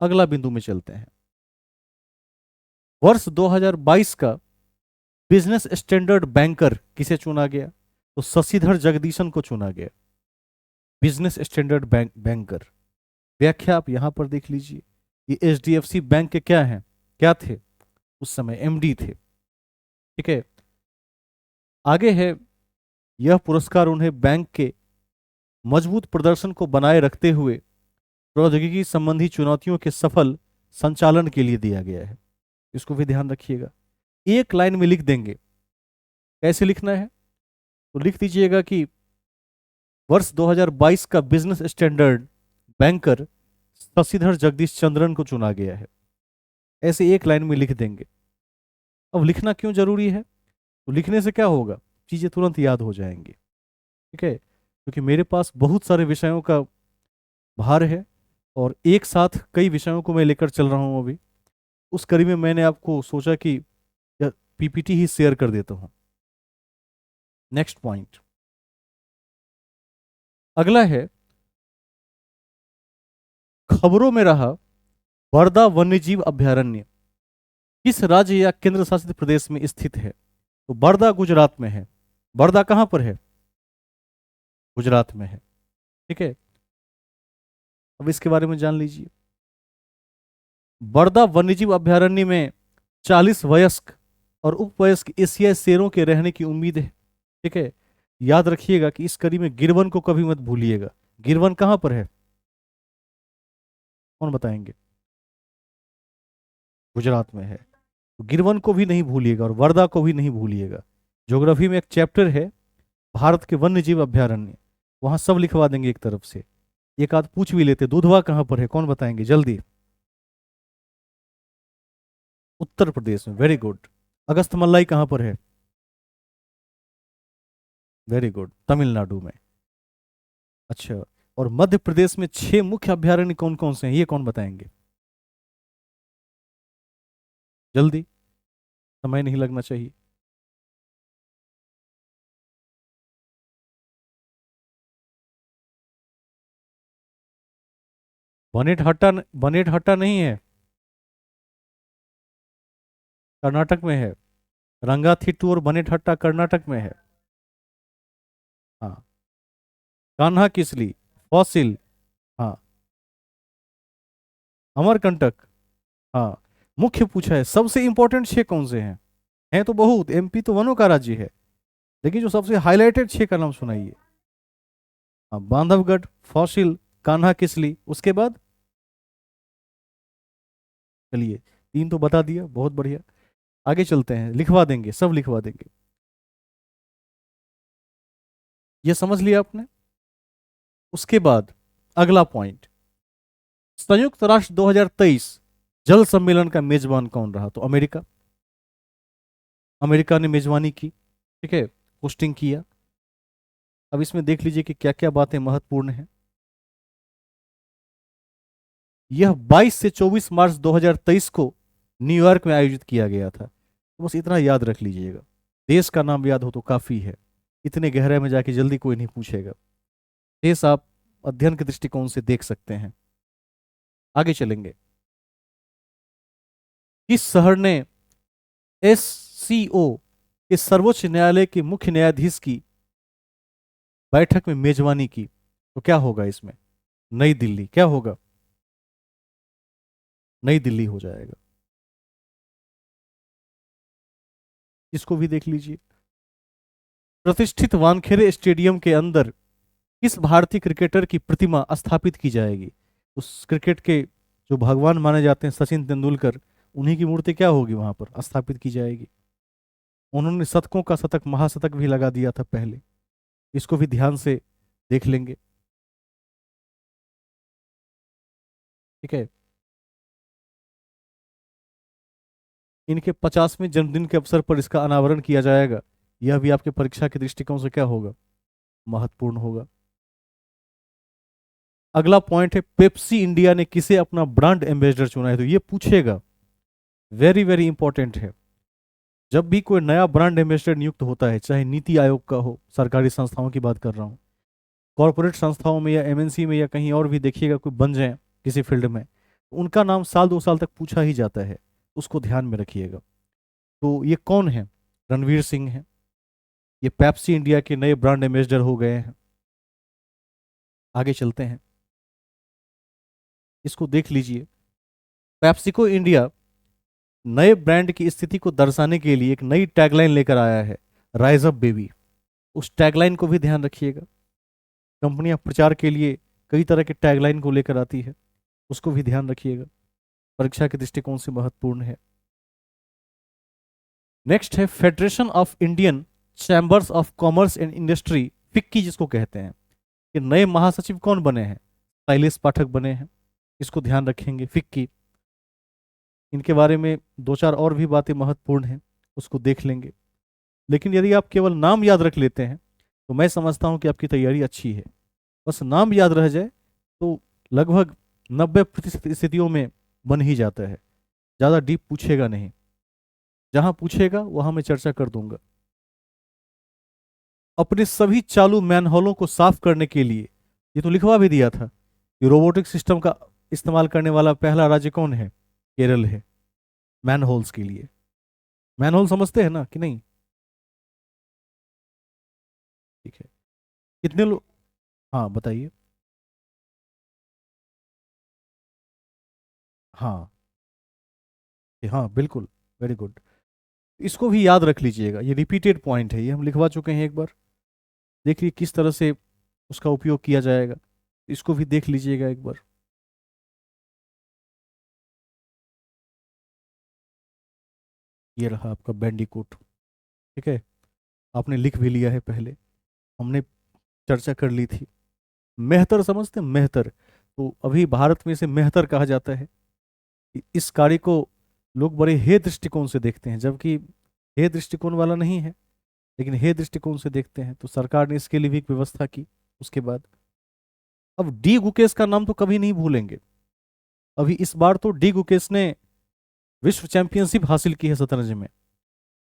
अगला बिंदु में चलते हैं। वर्ष 2022 का बिजनेस स्टैंडर्ड बैंकर किसे चुना गया? तो शशिधर जगदीशन को चुना गया, बिजनेस स्टैंडर्ड बैंकर। व्याख्या आप यहां पर देख लीजिए। ये एचडीएफसी बैंक के क्या हैं, क्या थे उस समय? एमडी थे। ठीक है, आगे है, यह पुरस्कार उन्हें बैंक के मजबूत प्रदर्शन को बनाए रखते हुए प्रौद्योगिकी संबंधी चुनौतियों के सफल संचालन के लिए दिया गया है। इसको भी ध्यान रखिएगा। एक लाइन में लिख देंगे। कैसे लिखना है? तो लिख दीजिएगा कि वर्ष 2022 का Business Standard banker Shashidhar Jagdish Chandran को चुना गया है। ऐसे एक लाइन में लिख देंगे। अब लिखना क्यों जरूरी है? तो लिखने से क्या होगा, चीजें तुरंत याद हो जाएंगी। ठीक है, क्योंकि मेरे पास बहुत सारे विषयों का भार है, और एक साथ कई विषयों को मैं लेकर चल रहा हूँ अभी। उस कड़ी में मैंने आपको सोचा कि पीपीटी ही शेयर कर देता हूँ। नेक्स्ट पॉइंट अगला है, खबरों में रहा वर्धा वन्यजीव अभयारण्य किस राज्य या केंद्र शासित प्रदेश में स्थित है? तो वर्धा गुजरात में है। वर्धा कहाँ पर है? गुजरात में है। ठीक है, अब इसके बारे में जान लीजिए। वर्धा वन्यजीव अभयारण्य में 40 वयस्क और उपवयस्क एशियाई शेरों के रहने की उम्मीद है। ठीक है, याद रखिएगा कि इस कड़ी में गिरवन को कभी मत भूलिएगा। गिरवन कहाँ पर है? कौन बताएंगे? गुजरात में है। तो गिरवन को भी नहीं भूलिएगा और वर्धा को भी नहीं भूलिएगा। ज्योग्राफी में एक चैप्टर है भारत के वन्य जीव अभयारण्य, वहां सब लिखवा देंगे एक तरफ से। एक आध पूछ भी लेते, दुधवा कहाँ पर है, कौन बताएंगे जल्दी? उत्तर प्रदेश में, वेरी गुड। अगस्त मल्लाई कहाँ पर है? वेरी गुड, तमिलनाडु में। अच्छा, और मध्य प्रदेश में 6 मुख्य अभयारण्य कौन कौन से हैं, ये कौन बताएंगे जल्दी? समय नहीं लगना चाहिए। बनेटहट्टा नहीं है, कर्नाटक में है। रंगाथिट्टू और बनेटहट्टा कर्नाटक में है। हाँ, कान्हा किसली, फॉसिल, हाँ, अमरकंटक, हाँ। मुख्य पूछा है, सबसे इंपॉर्टेंट 6 कौन से हैं? हैं तो बहुत, एमपी तो वनों का राज्य है, लेकिन जो सबसे हाईलाइटेड 6 का नाम सुनाइए। हाँ, बांधवगढ़, फॉसिल, कान्हा किसली, उसके बाद? चलिए, 3 तो बता दिया, बहुत बढ़िया। आगे चलते हैं, लिखवा देंगे, सब लिखवा देंगे। ये समझ लिया आपने। उसके बाद अगला पॉइंट, संयुक्त राष्ट्र 2023 जल सम्मेलन का मेजबान कौन रहा? तो अमेरिका। अमेरिका ने मेजबानी की। ठीक है, होस्टिंग किया। अब इसमें देख लीजिए कि क्या क्या बातें महत्वपूर्ण हैं। यह 22 से 24 मार्च 2023 को न्यूयॉर्क में आयोजित किया गया था। तो बस इतना याद रख लीजिएगा, देश का नाम याद हो तो काफी है। इतने गहरे में जाके जल्दी कोई नहीं पूछेगा। देश आप अध्ययन के दृष्टिकोण से देख सकते हैं। आगे चलेंगे। किस शहर ने एससीओ के सर्वोच्च न्यायालय के मुख्य न्यायाधीश की बैठक में मेजबानी की? तो क्या होगा इसमें? नई दिल्ली। क्या होगा? नई दिल्ली हो जाएगा। इसको भी देख लीजिए। प्रतिष्ठित वानखेड़े स्टेडियम के अंदर किस भारतीय क्रिकेटर की प्रतिमा स्थापित की जाएगी? उस क्रिकेट के जो भगवान माने जाते हैं सचिन तेंदुलकर, उन्हीं की मूर्ति क्या होगी वहां पर स्थापित की जाएगी। उन्होंने शतकों का शतक, महाशतक भी लगा दिया था पहले। इसको भी ध्यान से देख लेंगे। ठीक है, इनके 50वें जन्मदिन के अवसर पर इसका अनावरण किया जाएगा। यह भी आपके परीक्षा के दृष्टिकोण से क्या होगा? महत्वपूर्ण होगा। अगला पॉइंट है, पेप्सी इंडिया ने किसे अपना ब्रांड एम्बेसडर चुना है? तो ये पूछेगा, वेरी वेरी इंपॉर्टेंट है। जब भी कोई नया ब्रांड एम्बेसडर नियुक्त होता है, चाहे नीति आयोग का हो, सरकारी संस्थाओं की बात कर रहा हूँ, कॉरपोरेट संस्थाओं में या एमएनसी में या कहीं और भी देखिएगा कोई बन जाए किसी फील्ड में, तो उनका नाम साल 2 साल तक पूछा ही जाता है। उसको ध्यान में रखिएगा। तो ये कौन है? रणवीर सिंह है। ये पेप्सी इंडिया के नए ब्रांड एम्बेसडर हो गए हैं। आगे चलते हैं, इसको देख लीजिए। पेप्सिको इंडिया नए ब्रांड की स्थिति को दर्शाने के लिए एक नई टैगलाइन लेकर आया है, राइज अप बेबी। उस टैगलाइन को भी ध्यान रखिएगा। कंपनियां प्रचार के लिए कई तरह के टैगलाइन को लेकर आती है, उसको भी ध्यान रखिएगा, परीक्षा के दृष्टिकोण से महत्वपूर्ण है। नेक्स्ट है, federation of Indian chambers of commerce and industry, FICCI जिसको कहते हैं, कि नए महासचिव कौन बने हैं? शैलेश पाठक बने हैं। इसको ध्यान रखेंगे, फिक्की। इनके बारे में 2 4 और भी बातें महत्वपूर्ण हैं, उसको देख लेंगे। लेकिन यदि आप केवल नाम याद रख लेते हैं तो मैं समझता हूं कि आपकी तैयारी अच्छी है। बस नाम याद रह जाए तो लगभग 90% स्थितियों में बन ही जाता है। ज़्यादा डीप पूछेगा नहीं, जहाँ पूछेगा वहाँ मैं चर्चा कर दूंगा। अपने सभी चालू मैनहोलों को साफ करने के लिए, ये तो लिखवा भी दिया था कि रोबोटिक सिस्टम का इस्तेमाल करने वाला पहला राज्य कौन है? केरल है, मैनहोल्स के लिए। मैनहोल समझते हैं ना कि नहीं? ठीक है। कितने लोग? हाँ बताइए। हाँ हाँ बिल्कुल, वेरी गुड। इसको भी याद रख लीजिएगा, ये रिपीटेड पॉइंट है, ये हम लिखवा चुके हैं एक बार। देखिए किस तरह से उसका उपयोग किया जाएगा, इसको भी देख लीजिएगा एक बार। ये रहा आपका बैंडिकोट। ठीक है, आपने लिख भी लिया है पहले, हमने चर्चा कर ली थी। मेहतर समझते हैं? मेहतर, तो अभी भारत में इसे मेहतर कहा जाता है। इस कार्य को लोग बड़े हे दृष्टिकोण से देखते हैं, जबकि हे दृष्टिकोण वाला नहीं है, लेकिन हे दृष्टिकोण से देखते हैं। तो सरकार ने इसके लिए भी एक व्यवस्था की। उसके बाद अब डी गुकेश का नाम तो कभी नहीं भूलेंगे। अभी इस बार तो डी गुकेश ने विश्व चैंपियनशिप हासिल की है शतरंज में,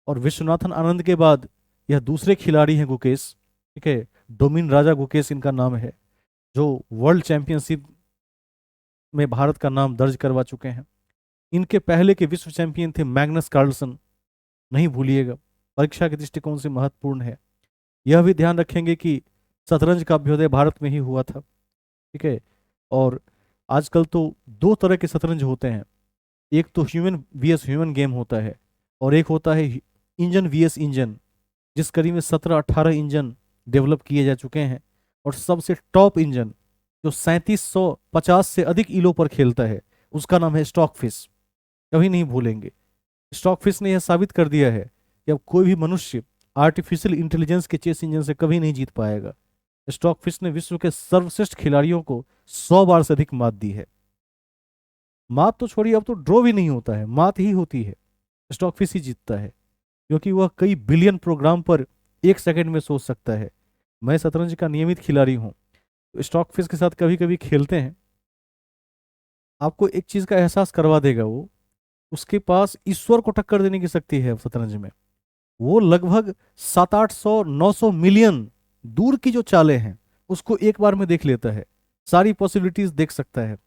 और विश्वनाथन आनंद के बाद यह दूसरे खिलाड़ी हैं गुकेश। ठीक है, डोमिन राजा गुकेश इनका नाम है, जो वर्ल्ड चैंपियनशिप में भारत का नाम दर्ज करवा चुके हैं। इनके पहले के विश्व चैंपियन थे मैग्नस कार्लसन, नहीं भूलिएगा, परीक्षा के दृष्टिकोण से महत्वपूर्ण है। यह भी ध्यान रखेंगे कि शतरंज का अभ्युदय भारत में ही हुआ था। ठीक है, और आजकल तो दो तरह के शतरंज होते हैं, एक तो ह्यूमन वीएस ह्यूमन गेम होता है, और एक होता है इंजन वीएस इंजन, जिस कड़ी में 17-18 इंजन डेवलप किए जा चुके हैं। और सबसे टॉप इंजन जो 3750 से अधिक इलो पर खेलता है, उसका नाम है स्टॉक फिश। कभी नहीं भूलेंगे। स्टॉक फिश ने यह साबित कर दिया है कि अब कोई भी मनुष्य आर्टिफिशियल इंटेलिजेंस के चेस इंजन से कभी नहीं जीत पाएगा। स्टॉक फिश ने विश्व के सर्वश्रेष्ठ खिलाड़ियों को 100 बार से अधिक मात दी है। मात तो छोड़िए, अब तो ड्रॉ भी नहीं होता है, मात ही होती है। स्टॉक फिश ही जीतता है, क्योंकि वह कई बिलियन प्रोग्राम पर 1 सेकंड में सोच सकता है। मैं शतरंज का नियमित खिलाड़ी हूँ, तो स्टॉक फिश के साथ कभी कभी खेलते हैं। आपको एक चीज का एहसास करवा देगा वो, उसके पास ईश्वर को टक्कर देने की शक्ति है शतरंज में। वो लगभग 700-800-900 मिलियन दूर की जो चालें हैं उसको एक बार में देख लेता है, सारी पॉसिबिलिटीज देख सकता है।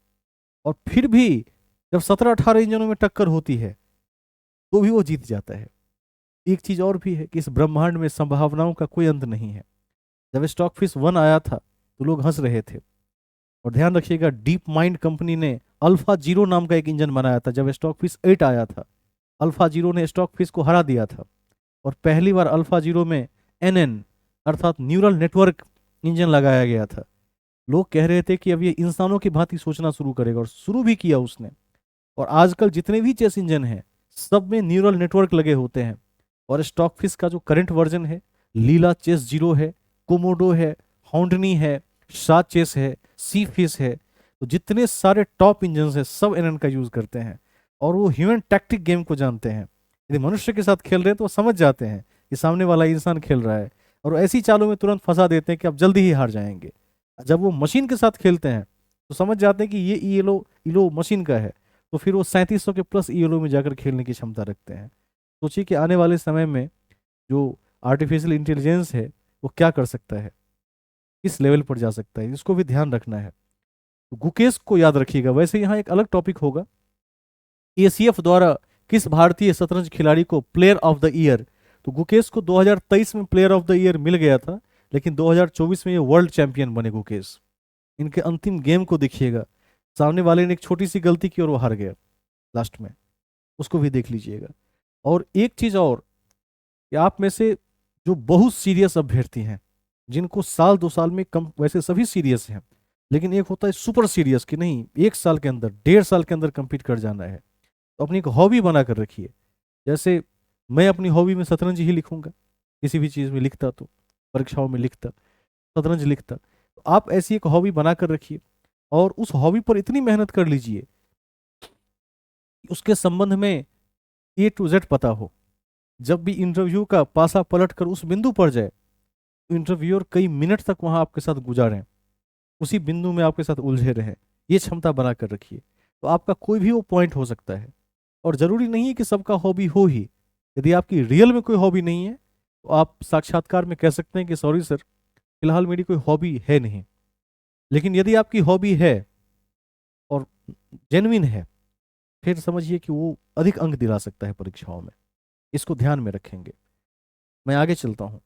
और फिर भी जब 17-18 इंजनों में टक्कर होती है तो भी वो जीत जाता है। एक चीज और भी है कि इस ब्रह्मांड में संभावनाओं का कोई अंत नहीं है। जब स्टॉक फिश 1 आया था तो लोग हंस रहे थे। और ध्यान रखिएगा, डीप माइंड कंपनी ने अल्फा जीरो नाम का एक इंजन बनाया था जब स्टॉक फिश 8 आया था। अल्फा जीरो ने स्टॉक फिश को हरा दिया था, और पहली बार अल्फा जीरो में एनएन अर्थात न्यूरल नेटवर्क इंजन लगाया गया था। लोग कह रहे थे कि अब ये इंसानों की भांति सोचना शुरू करेगा, और शुरू भी किया उसने। और आजकल जितने भी चेस इंजन हैं सब में न्यूरल नेटवर्क लगे होते हैं। और स्टॉक फिश का जो करंट वर्जन है, लीला चेस जीरो है, कोमोडो है, हाउंडनी है, शाह चेस है, सी फिश है, तो जितने सारे टॉप इंजन है सब एनएन का यूज करते हैं। और वो ह्यूमन टैक्टिक गेम को जानते हैं। यदि मनुष्य के साथ खेल रहे हैं तो वो समझ जाते हैं कि सामने वाला इंसान खेल रहा है, और ऐसी चालों में तुरंत फंसा देते हैं कि आप जल्दी ही हार जाएंगे। जब वो मशीन के साथ खेलते हैं तो समझ जाते हैं कि ये ईलो इलो मशीन का है, तो फिर वो 3700 के प्लस ईएलओ में जाकर खेलने की क्षमता रखते हैं। सोचिए कि आने वाले समय में जो आर्टिफिशियल इंटेलिजेंस है वो क्या कर सकता है, किस लेवल पर जा सकता है, इसको भी ध्यान रखना है। तो गुकेश को याद रखिएगा। वैसे यहाँ एक अलग टॉपिक होगा, एसीएफ द्वारा किस भारतीय शतरंज खिलाड़ी को प्लेयर ऑफ द ईयर। तो गुकेश को 2023 में प्लेयर ऑफ द ईयर मिल गया था, लेकिन 2024 में ये वर्ल्ड चैंपियन बने गुकेश। इनके अंतिम गेम को देखिएगा, सामने वाले ने एक छोटी सी गलती की और वो हार गया लास्ट में, उसको भी देख लीजिएगा। और एक चीज और, कि आप में से जो बहुत सीरियस अभ्यर्थी हैं, जिनको साल 2 साल में कम, वैसे सभी सीरियस हैं, लेकिन एक होता है सुपर सीरियस कि नहीं 1 साल के अंदर 1.5 साल के अंदर कंप्लीट कर जाना है, तो अपनी एक हॉबी बना कर रखिए। जैसे मैं अपनी हॉबी में शतरंज ही लिखूंगा, किसी भी चीज़ में लिखता तो परीक्षाओं में लिखता, शतरंज लिखता। तो आप ऐसी एक हॉबी बना कर रखिए, और उस हॉबी पर इतनी मेहनत कर लीजिए कि उसके संबंध में A to Z पता हो। जब भी इंटरव्यू का पासा पलट कर उस बिंदु पर जाए, तो इंटरव्यूअर कई मिनट तक वहां आपके साथ गुजारें, उसी बिंदु में आपके साथ उलझे रहें। ये क्षमता बना कर रखिए, तो आपका कोई भी वो पॉइंट हो सकता है। और ज़रूरी नहीं है कि सबका हॉबी हो ही। यदि आपकी रियल में कोई हॉबी नहीं है तो आप साक्षात्कार में कह सकते हैं कि सॉरी सर, फिलहाल मेरी कोई हॉबी है नहीं। लेकिन यदि आपकी हॉबी है और जेन्युइन है, फिर समझिए कि वो अधिक अंक दिला सकता है परीक्षाओं में। इसको ध्यान में रखेंगे। मैं आगे चलता हूँ।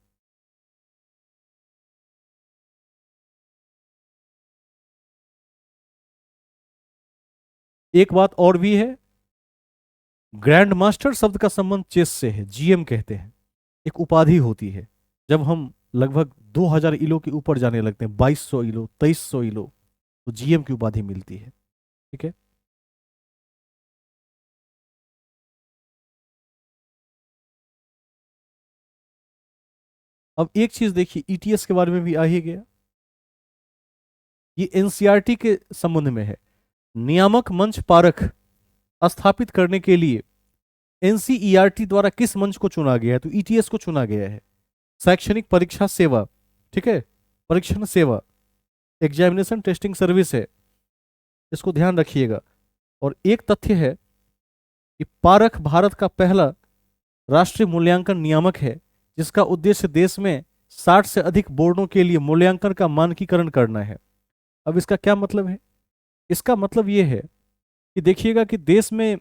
एक बात और भी है, ग्रैंड मास्टर शब्द का संबंध चेस से है, जीएम कहते हैं। एक उपाधि होती है जब हम लगभग 2000 इलो के ऊपर जाने लगते हैं, 2200 इलो, 2300 इलो, तो जीएम की उपाधि मिलती है। ठीक है। अब एक चीज देखिए, ईटीएस के बारे में भी आ ही गया। ये एनसीईआरटी के संबंध में है। नियामक मंच पारख स्थापित करने के लिए एनसीईआरटी द्वारा किस मंच को चुना गया है? तो ईटीएस को चुना गया है। शैक्षणिक परीक्षा सेवा, ठीक है, परीक्षण सेवा, एग्जामिनेशन टेस्टिंग सर्विस है। इसको ध्यान रखिएगा। और एक तथ्य है कि पारख भारत का पहला राष्ट्रीय मूल्यांकन नियामक है जिसका उद्देश्य देश में 60 से अधिक बोर्डों के लिए मूल्यांकन का मानकीकरण करना है। अब इसका क्या मतलब है? इसका मतलब यह है कि देखिएगा कि देश में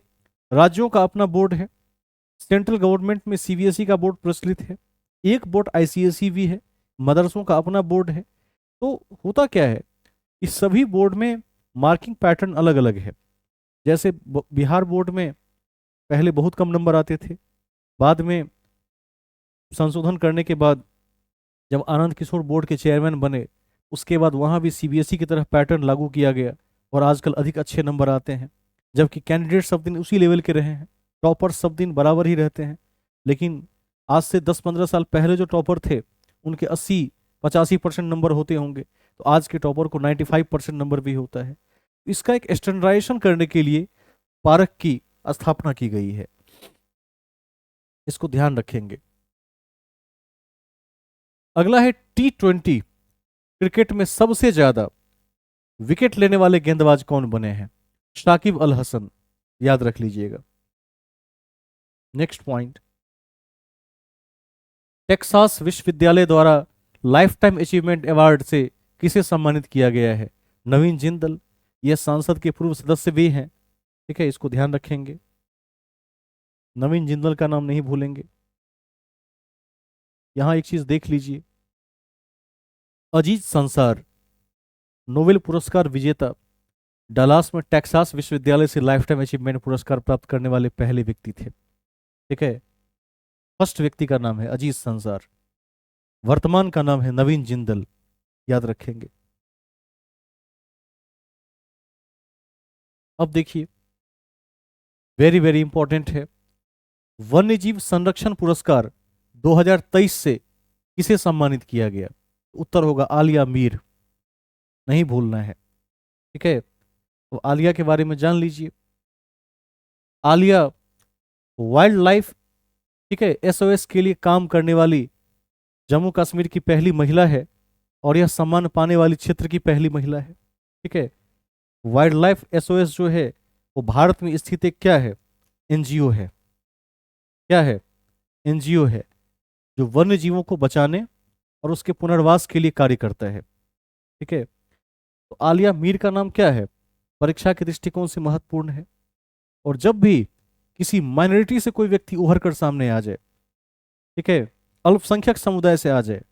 राज्यों का अपना बोर्ड है, सेंट्रल गवर्नमेंट में सीबीएसई का बोर्ड प्रचलित है, एक बोर्ड आईसीएसई भी है, मदरसों का अपना बोर्ड है। तो होता क्या है, इस सभी बोर्ड में मार्किंग पैटर्न अलग अलग है। जैसे बिहार बोर्ड में पहले बहुत कम नंबर आते थे, बाद में संशोधन करने के बाद जब आनंद किशोर बोर्ड के चेयरमैन बने, उसके बाद वहाँ भी सीबीएसई की तरह पैटर्न लागू किया गया और आजकल अधिक अच्छे नंबर आते हैं। जबकि कैंडिडेट सब दिन उसी लेवल के रहे हैं, टॉपर सब दिन बराबर ही रहते हैं। लेकिन आज से 10-15 साल पहले जो टॉपर थे उनके 80-85% नंबर होते होंगे, तो आज के टॉपर को 95% नंबर भी होता है। इसका एक स्टैंडर्डाइजेशन करने के लिए पारक की स्थापना की गई है। इसको ध्यान रखेंगे। अगला है T20 क्रिकेट में सबसे ज्यादा विकेट लेने वाले गेंदबाज कौन बने हैं? शाकिब अल हसन, याद रख लीजिएगा। नेक्स्ट पॉइंट, टेक्सास विश्वविद्यालय द्वारा लाइफ टाइम अचीवमेंट अवार्ड से किसे सम्मानित किया गया है? नवीन जिंदल, ये सांसद के पूर्व सदस्य भी हैं। ठीक है, इसको ध्यान रखेंगे। नवीन जिंदल का नाम नहीं भूलेंगे। यहां एक चीज देख लीजिए, अजीज संसार नोबेल पुरस्कार विजेता, डलास में टेक्सास विश्वविद्यालय से लाइफ टाइम अचीवमेंट पुरस्कार प्राप्त करने वाले पहले व्यक्ति थे। ठीक है, फर्स्ट व्यक्ति का नाम है अजीज संसार, वर्तमान का नाम है नवीन जिंदल, याद रखेंगे। अब देखिए, वेरी वेरी इंपॉर्टेंट है, वन्यजीव संरक्षण पुरस्कार 2023 से किसे सम्मानित किया गया? उत्तर होगा आलिया मीर, नहीं भूलना है। ठीक है, तो आलिया के बारे में जान लीजिए। आलिया वाइल्ड लाइफ, ठीक है, एसओएस के लिए काम करने वाली जम्मू कश्मीर की पहली महिला है और यह सम्मान पाने वाली क्षेत्र की पहली महिला है। ठीक है, वाइल्ड लाइफ एसओएस जो है वो भारत में स्थित एक क्या है? एनजीओ है। क्या है? एनजीओ है जो वन्य जीवों को बचाने और उसके पुनर्वास के लिए कार्य करता है। ठीक है, तो आलिया मीर का नाम क्या है? परीक्षा के दृष्टिकोण से महत्वपूर्ण है। और जब भी किसी माइनॉरिटी से कोई व्यक्ति उभर कर सामने आ जाए, ठीक है, अल्पसंख्यक समुदाय से आ जाए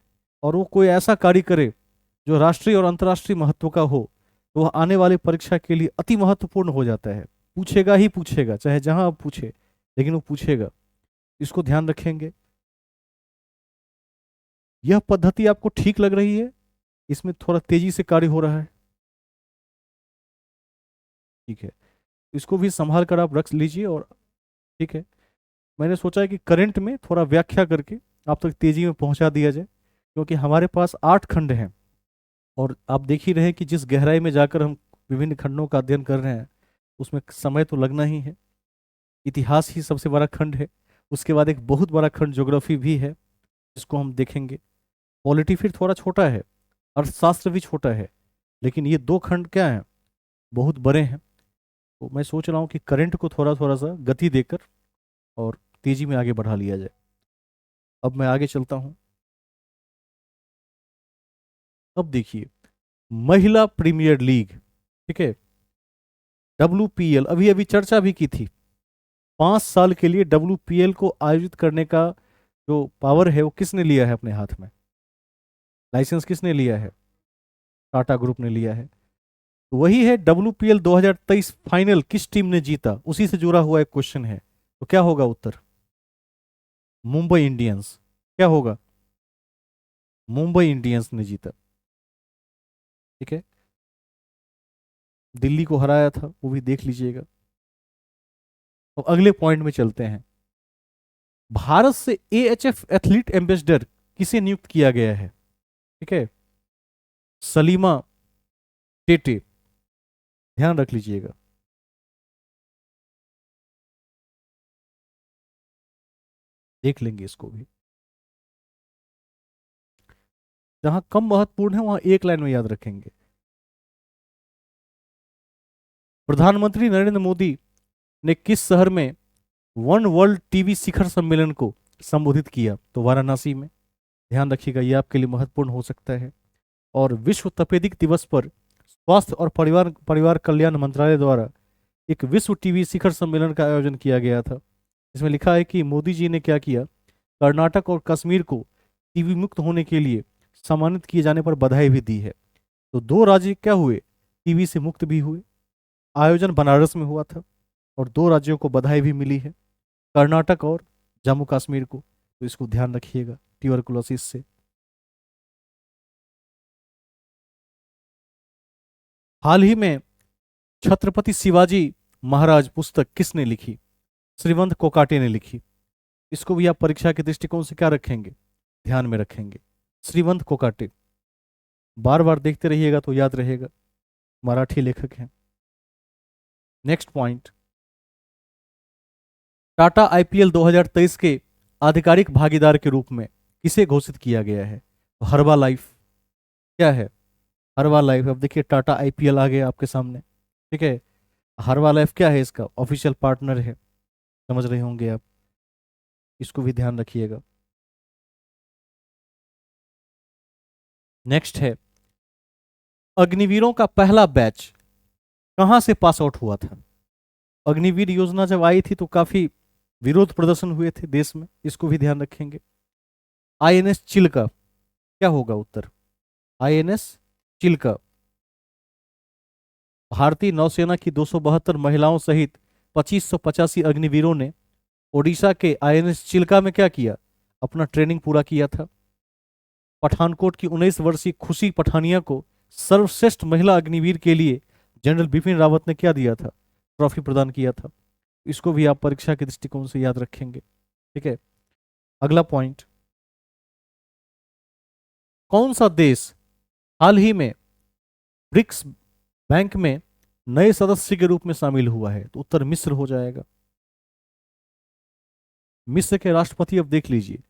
और वो कोई ऐसा कार्य करे जो राष्ट्रीय और अंतर्राष्ट्रीय महत्व का हो, तो वह आने वाली परीक्षा के लिए अति महत्वपूर्ण हो जाता है। पूछेगा ही पूछेगा, चाहे जहां आप पूछे, लेकिन वो पूछेगा। इसको ध्यान रखेंगे। यह पद्धति आपको ठीक लग रही है? इसमें थोड़ा तेजी से कार्य हो रहा है। ठीक है, इसको भी संभाल कर आप रख लीजिए। और ठीक है, मैंने सोचा है कि करंट में थोड़ा व्याख्या करके आप तक तेजी में पहुंचा दिया जाए, क्योंकि हमारे पास 8 खंड हैं और आप देख ही रहे हैं कि जिस गहराई में जाकर हम विभिन्न खंडों का अध्ययन कर रहे हैं उसमें समय तो लगना ही है। इतिहास ही सबसे बड़ा खंड है, उसके बाद एक बहुत बड़ा खंड ज्योग्राफी भी है जिसको हम देखेंगे। पॉलिटी फिर थोड़ा छोटा है, अर्थशास्त्र भी छोटा है, लेकिन ये 2 खंड क्या है? बहुत बड़े हैं। तो मैं सोच रहा हूँ कि करंट को थोड़ा थोड़ा सा गति देकर और तेजी में आगे बढ़ा लिया जाए। अब मैं आगे चलता हूँ। अब देखिए, महिला प्रीमियर लीग, ठीक है, WPL, अभी अभी चर्चा भी की थी। 5 साल के लिए WPL को आयोजित करने का जो पावर है वो किसने लिया है अपने हाथ में? लाइसेंस किसने लिया है? टाटा ग्रुप ने लिया है। तो वही है, WPL 2023 फाइनल किस टीम ने जीता, उसी से जुड़ा हुआ एक क्वेश्चन है। तो क्या होगा उत्तर? मुंबई इंडियंस। क्या होगा? मुंबई इंडियंस ने जीता। ठीक है, दिल्ली को हराया था, वो भी देख लीजिएगा। तो अगले पॉइंट में चलते हैं। भारत से AHF एथलीट एम्बेसडर किसे नियुक्त किया गया है? ठीक है, सलीमा टेटे, ध्यान रख लीजिएगा। देख लेंगे इसको भी। जहां कम महत्वपूर्ण है वहां एक लाइन में याद रखेंगे। प्रधानमंत्री नरेंद्र मोदी ने किस शहर में वन वर्ल्ड टीवी शिखर सम्मेलन को संबोधित किया? तो वाराणसी में। ध्यान रखिएगा, ये आपके लिए महत्वपूर्ण हो सकता है। और विश्व तपेदिक दिवस पर स्वास्थ्य और परिवार परिवार कल्याण मंत्रालय द्वारा एक विश्व टीवी शिखर सम्मेलन का आयोजन किया गया था। इसमें लिखा है कि मोदी जी ने क्या किया, कर्नाटक और कश्मीर को टीबी मुक्त होने के लिए सम्मानित किए जाने पर बधाई भी दी है। तो दो राज्य क्या हुए, टीबी से मुक्त भी हुए। आयोजन बनारस में हुआ था और दो राज्यों को बधाई भी मिली है, कर्नाटक और जम्मू कश्मीर को। तो इसको ध्यान रखिएगा ट्यूबरकुलोसिस से। हाल ही में छत्रपति शिवाजी महाराज पुस्तक किसने लिखी? श्रीवंत कोकाटे ने लिखी। इसको भी आप परीक्षा के दृष्टिकोण से क्या रखेंगे, ध्यान में रखेंगे? श्रीवंत कोकाटे। बार बार देखते रहिएगा तो याद रहेगा, मराठी लेखक हैं। नेक्स्ट पॉइंट, टाटा IPL 2023 के आधिकारिक भागीदार के रूप में किसे घोषित किया गया है? तो हर्बा लाइफ। क्या है? हर्बा लाइफ। अब देखिए टाटा IPL आ गया आपके सामने। ठीक है, हर्बा लाइफ क्या है? इसका ऑफिशियल पार्टनर है, समझ रहे होंगे आप। इसको भी ध्यान रखिएगा। नेक्स्ट है, अग्निवीरों का पहला बैच कहां से पास आउट हुआ था? अग्निवीर योजना जब आई थी तो काफी विरोध प्रदर्शन हुए थे देश में, इसको भी ध्यान रखेंगे। INS चिल्का, क्या होगा उत्तर? INS चिल्का। भारतीय नौसेना की 272 महिलाओं सहित 2585 अग्निवीरों ने ओडिशा के INS चिल्का में क्या किया, अपना ट्रेनिंग पूरा किया था। पठानकोट की 19 वर्षीय खुशी पठानिया को सर्वश्रेष्ठ महिला अग्निवीर के लिए जनरल बिपिन रावत ने क्या दिया था, ट्रॉफी प्रदान किया था। इसको भी आप परीक्षा के दृष्टिकोण से याद रखेंगे। ठीक है, अगला पॉइंट, कौन सा देश हाल ही में ब्रिक्स बैंक में नए सदस्य के रूप में शामिल हुआ है? तो उत्तर मिस्र हो जाएगा। मिस्र के राष्ट्रपति, अब देख लीजिए,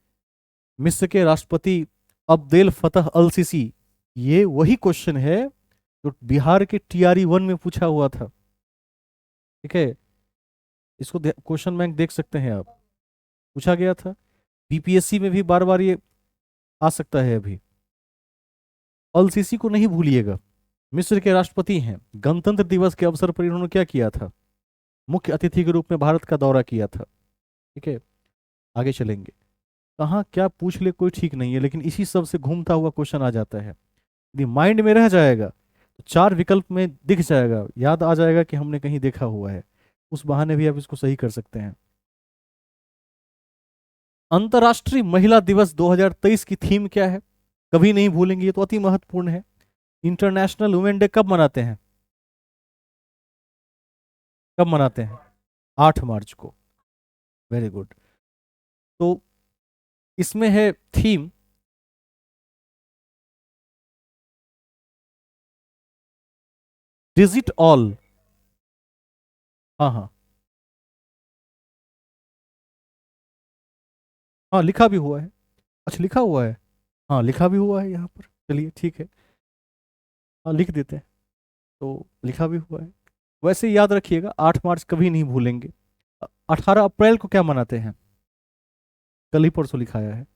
मिस्र के राष्ट्रपति अब्देल फतह अल सीसी। ये वही क्वेश्चन है जो बिहार के TRE 1 में पूछा हुआ था। ठीक है, इसको क्वेश्चन बैंक देख सकते हैं आप, पूछा गया था। BPSC में भी बार बार ये आ सकता है। अभी अल सीसी को नहीं भूलिएगा, मिस्र के राष्ट्रपति हैं। गणतंत्र दिवस के अवसर पर इन्होंने क्या किया था, मुख्य अतिथि के रूप में भारत का दौरा किया था। ठीक है, आगे चलेंगे। कहाँ क्या पूछ ले कोई ठीक नहीं है, लेकिन इसी सब से घूमता हुआ क्वेश्चन आ जाता है। यदि माइंड में रह जाएगा तो चार विकल्प में दिख जाएगा, याद आ जाएगा कि हमने कहीं देखा हुआ है। उस बहाने भी आप इसको सही कर सकते हैं। अंतर्राष्ट्रीय महिला दिवस 2023 की थीम क्या है? कभी नहीं भूलेंगे, ये तो अति महत्वपूर्ण है। इंटरनेशनल वुमेन डे कब मनाते हैं? कब मनाते हैं? 8 मार्च को। Very good. तो इसमें है थीम डिजिट ऑल। हाँ हाँ हाँ, लिखा भी हुआ है। अच्छा, लिखा हुआ है। हाँ, लिखा भी हुआ है यहाँ पर। चलिए ठीक है, हाँ लिख देते हैं। तो लिखा भी हुआ है। वैसे याद रखिएगा, 8 मार्च कभी नहीं भूलेंगे। 18 अप्रैल को क्या मनाते हैं? कल ही परसों लिखाया है।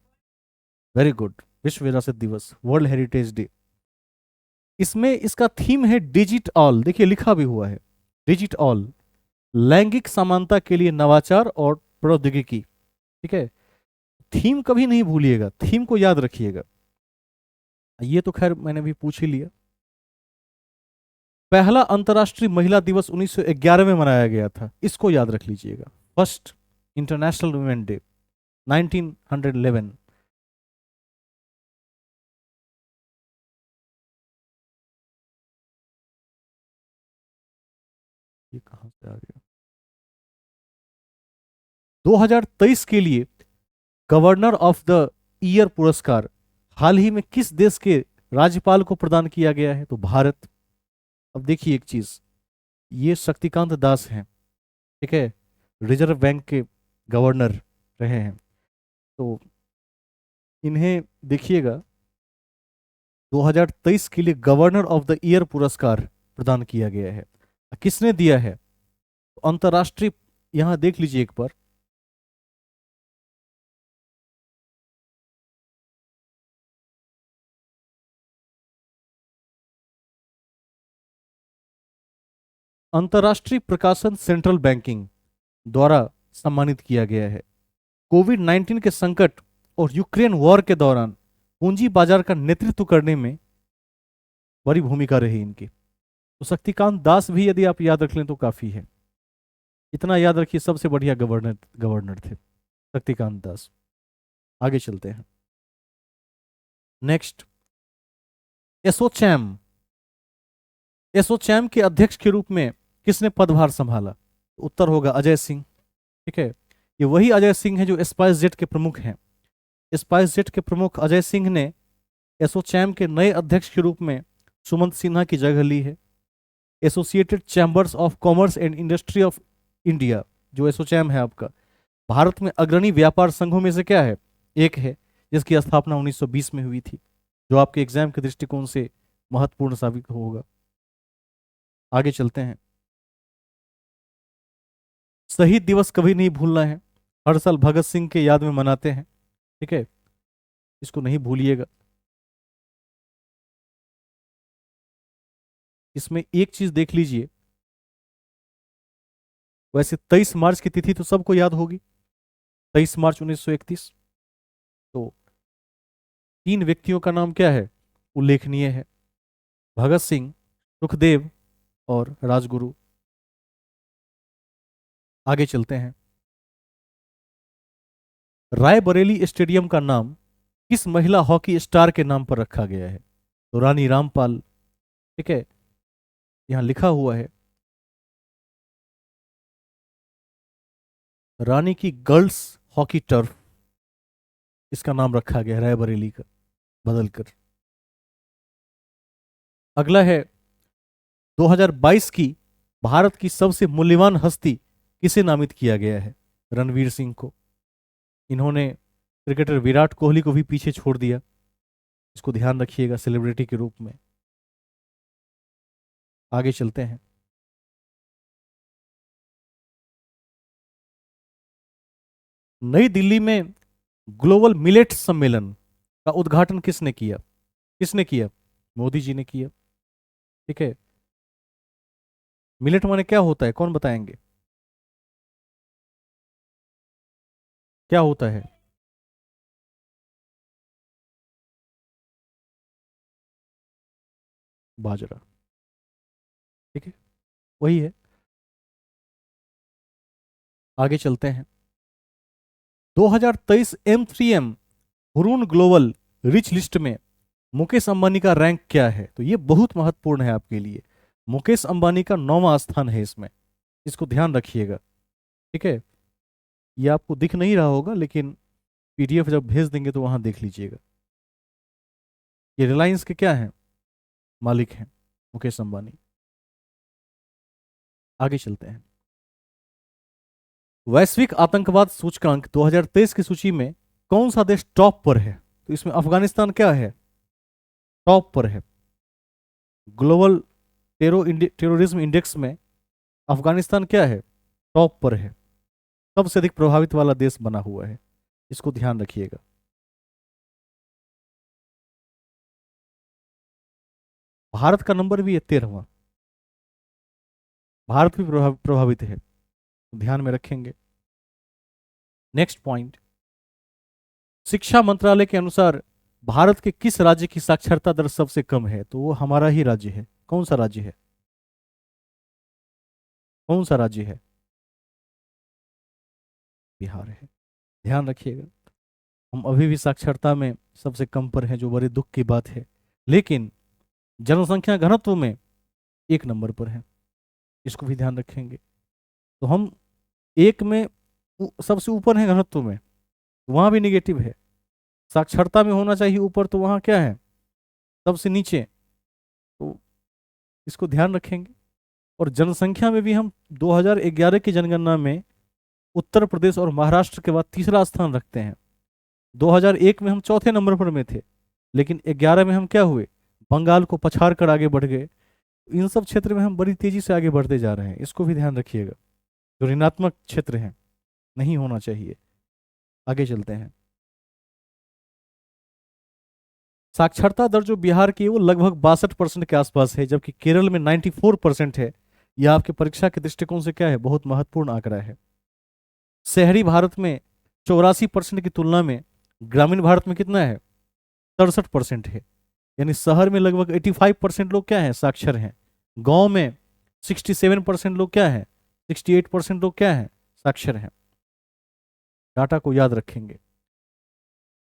Very good. विश्व विरासत दिवस, वर्ल्ड हेरिटेज डे। इसमें इसका थीम है डिजिट ऑल, देखिए लिखा भी हुआ है, डिजिट ऑल, लैंगिक समानता के लिए नवाचार और प्रौद्योगिकी। ठीक है, थीम कभी नहीं भूलिएगा, थीम को याद रखिएगा। ये तो खैर मैंने भी पूछ ही लिया। पहला अंतर्राष्ट्रीय महिला दिवस 1911 में मनाया गया था, इसको याद रख लीजिएगा। First international women day 1911। ये कहां से आ गया? 2023 के लिए गवर्नर ऑफ द ईयर पुरस्कार हाल ही में किस देश के राज्यपाल को प्रदान किया गया है? तो भारत। अब देखिए एक चीज, ये शक्तिकांत दास हैं, ठीक है, रिजर्व बैंक के गवर्नर रहे हैं। तो इन्हें देखिएगा 2023 के लिए गवर्नर ऑफ द ईयर पुरस्कार प्रदान किया गया है। किसने दिया है? अंतर्राष्ट्रीय, यहां देख लीजिए एक बार, अंतर्राष्ट्रीय प्रकाशन सेंट्रल बैंकिंग द्वारा सम्मानित किया गया है। कोविड 19 के संकट और यूक्रेन वॉर के दौरान पूंजी बाजार का नेतृत्व करने में बड़ी भूमिका रही इनकी। तो शक्तिकांत दास भी यदि आप याद रख लें तो काफी है। इतना याद रखिए, सबसे बढ़िया गवर्नर गवर्नर थे शक्तिकांत दास। आगे चलते हैं। नेक्स्ट, एसोचैम। एसोचैम के अध्यक्ष के रूप में किसने पदभार संभाला? उत्तर होगा अजय सिंह। ठीक है, ये वही अजय सिंह है जो स्पाइस जेट के प्रमुख हैं। स्पाइस जेट के प्रमुख अजय सिंह ने एसोचैम के नए अध्यक्ष के रूप में सुमंत सिन्हा की जगह ली है। Associated chambers of commerce and industry of India, जो एसोचैम है आपका, भारत में अग्रणी व्यापार संघों में से क्या है? एक है, जिसकी स्थापना 1920 में हुई थी, जो आपके एग्जाम के दृष्टिकोण से महत्वपूर्ण साबित होगा। आगे चलते हैं। शहीद दिवस कभी नहीं भूलना है, हर साल भगत सिंह के याद में मनाते हैं। ठीक है, इसको नहीं भूलिएगा। इसमें एक चीज देख लीजिए, वैसे 23 मार्च की तिथि तो सबको याद होगी, 23 मार्च 1931। तो तीन व्यक्तियों का नाम क्या है? उल्लेखनीय है, भगत सिंह, सुखदेव और राजगुरु। आगे चलते हैं। रायबरेली स्टेडियम का नाम किस महिला हॉकी स्टार के नाम पर रखा गया है? तो रानी रामपाल। ठीक है, यहां लिखा हुआ है, रानी की गर्ल्स हॉकी टर्फ, इसका नाम रखा गया है रायबरेली का बदलकर। अगला है 2022 की भारत की सबसे मूल्यवान हस्ती किसे नामित किया गया है? रणवीर सिंह को। इन्होंने क्रिकेटर विराट कोहली को भी पीछे छोड़ दिया, इसको ध्यान रखिएगा सेलिब्रिटी के रूप में। आगे चलते हैं। नई दिल्ली में ग्लोबल मिलेट सम्मेलन का उद्घाटन किसने किया? किसने किया? मोदी जी ने किया। ठीक है, मिलेट माने क्या होता है, कौन बताएंगे? क्या होता है? बाजरा। ठीक है, वही है। आगे चलते हैं। 2023 M3M Hurun global rich list में मुकेश अंबानी का रैंक क्या है? तो ये बहुत महत्वपूर्ण है आपके लिए। मुकेश अंबानी का 9वां स्थान है इसमें, इसको ध्यान रखिएगा। ठीक है, ये आपको दिख नहीं रहा होगा, लेकिन पीडीएफ जब भेज देंगे तो वहां देख लीजिएगा। ये रिलायंस के क्या हैं? मालिक हैं मुकेश अंबानी। आगे चलते हैं। वैश्विक आतंकवाद सूचकांक 2023 की सूची में कौन सा देश टॉप पर है? तो इसमें अफगानिस्तान क्या है? टॉप पर है। ग्लोबल टेररिज्म इंडेक्स में अफगानिस्तान क्या है, टॉप पर है, सबसे अधिक प्रभावित वाला देश बना हुआ है। इसको ध्यान रखिएगा। भारत का नंबर भी है 13वां। भारत भी प्रभावित है, तो ध्यान में रखेंगे। नेक्स्ट पॉइंट, शिक्षा मंत्रालय के अनुसार भारत के किस राज्य की साक्षरता दर सबसे कम है? तो वो हमारा ही राज्य है। कौन सा राज्य है? कौन सा राज्य है? बिहार है। ध्यान रखिएगा, हम अभी भी साक्षरता में सबसे कम पर हैं, जो बड़े दुख की बात है। लेकिन जनसंख्या घनत्व में 1 नंबर पर है, इसको भी ध्यान रखेंगे। तो हम एक में सबसे ऊपर हैं घनत्व में, वहां भी निगेटिव है। साक्षरता में होना चाहिए ऊपर, तो वहां क्या है, सबसे नीचे। तो इसको ध्यान रखेंगे। और जनसंख्या में भी हम 2011 की जनगणना में उत्तर प्रदेश और महाराष्ट्र के बाद तीसरा स्थान रखते हैं। 2001 में हम चौथे नंबर पर में थे, लेकिन 11 में हम क्या हुए, बंगाल को पछाड़ कर आगे बढ़ गए। इन सब क्षेत्र में हम बड़ी तेजी से आगे बढ़ते जा रहे हैं, इसको भी ध्यान रखिएगा। जो ऋणात्मक क्षेत्र हैं, नहीं होना चाहिए। आगे चलते हैं। साक्षरता दर जो बिहार की है वो लगभग 62% के आसपास है, जबकि केरल में 94% है। यह आपके परीक्षा के दृष्टिकोण से क्या है, बहुत महत्वपूर्ण आंकड़ा है। शहरी भारत में 84% की तुलना में ग्रामीण भारत में कितना है, 63% है। यानी शहर में लगभग 85% लोग क्या हैं, साक्षर हैं। गांव में 67% लोग क्या हैं, 68% लोग क्या हैं, साक्षर हैं। डाटा को याद रखेंगे।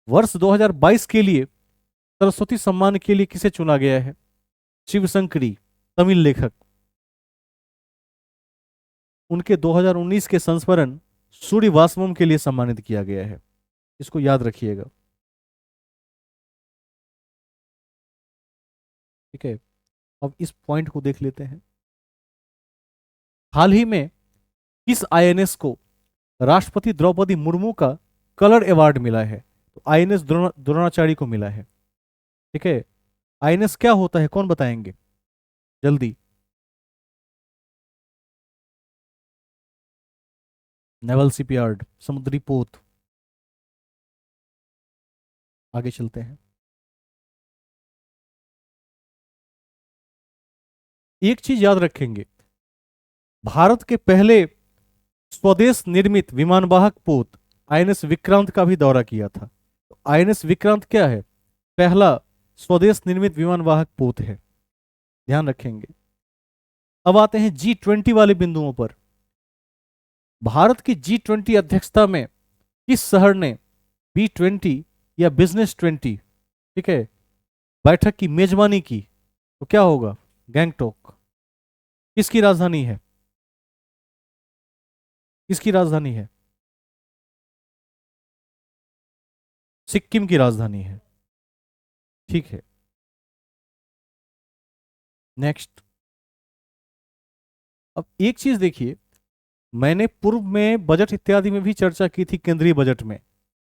वर्ष 2022 के लिए सरस्वती सम्मान के लिए किसे चुना गया है? शिवशंकरी, तमिल लेखक। उनके 2019 के संस्मरण सूर्यवासवम के लिए सम्मानित किया गया है, इसको याद रखिएगा। ठीक है, अब इस पॉइंट को देख लेते हैं। हाल ही में किस आईएनएस को राष्ट्रपति द्रौपदी मुर्मू का कलर अवार्ड मिला है? तो आईएनएस द्रोणाचार्य को मिला है। ठीक है, आईएनएस क्या होता है, कौन बताएंगे जल्दी? नेवल शिपयार्ड, समुद्री पोत। आगे चलते हैं। एक चीज याद रखेंगे, भारत के पहले स्वदेश निर्मित विमानवाहक पोत आईएनएस विक्रांत का भी दौरा किया था। तो आईएनएस विक्रांत क्या है, पहला स्वदेश निर्मित विमानवाहक पोत है, ध्यान रखेंगे। अब आते हैं G20 वाले बिंदुओं पर। भारत की G20 अध्यक्षता में किस शहर ने B20 या बिजनेस 20, ठीक है, बैठक की मेजबानी की? तो क्या होगा, गैंगटॉक। किसकी राजधानी है? किसकी राजधानी है? सिक्किम की राजधानी है। ठीक है, नेक्स्ट। अब एक चीज देखिए, मैंने पूर्व में बजट इत्यादि में भी चर्चा की थी, केंद्रीय बजट में।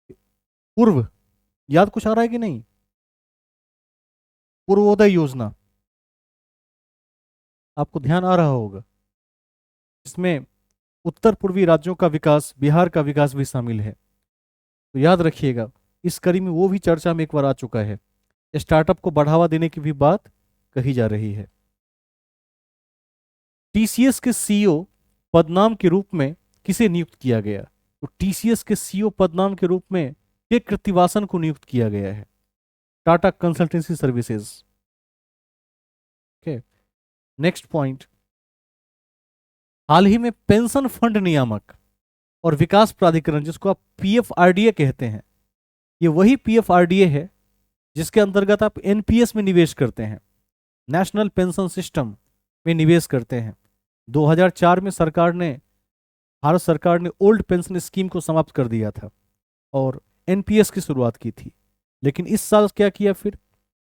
पूर्व याद कुछ आ रहा है कि नहीं? पूर्वोदय योजना, आपको ध्यान आ रहा होगा। इसमें उत्तर पूर्वी राज्यों का विकास, बिहार का विकास भी शामिल है। तो याद रखिएगा, इस कड़ी में वो भी चर्चा में एक बार आ चुका है। स्टार्टअप को बढ़ावा देने की भी बात कही जा रही है। टीसीएस के सीईओ पदनाम के रूप में किसे नियुक्त किया गया? तो टीसीएस के सीईओ पदनाम के रूप में के कृतिवासन को नियुक्त किया गया है, Tata Consultancy Services. Okay, next point. हाल ही में पेंशन फंड नियामक और विकास प्राधिकरण, जिसको आप पीएफआरडीए कहते हैं, ये वही पीएफआरडीए है जिसके अंतर्गत आप एनपीएस में निवेश करते हैं, नेशनल पेंशन सिस्टम में निवेश करते हैं। 2004 में भारत सरकार ने ओल्ड पेंशन स्कीम को समाप्त कर दिया था और एनपीएस की शुरुआत की थी। लेकिन इस साल क्या किया फिर,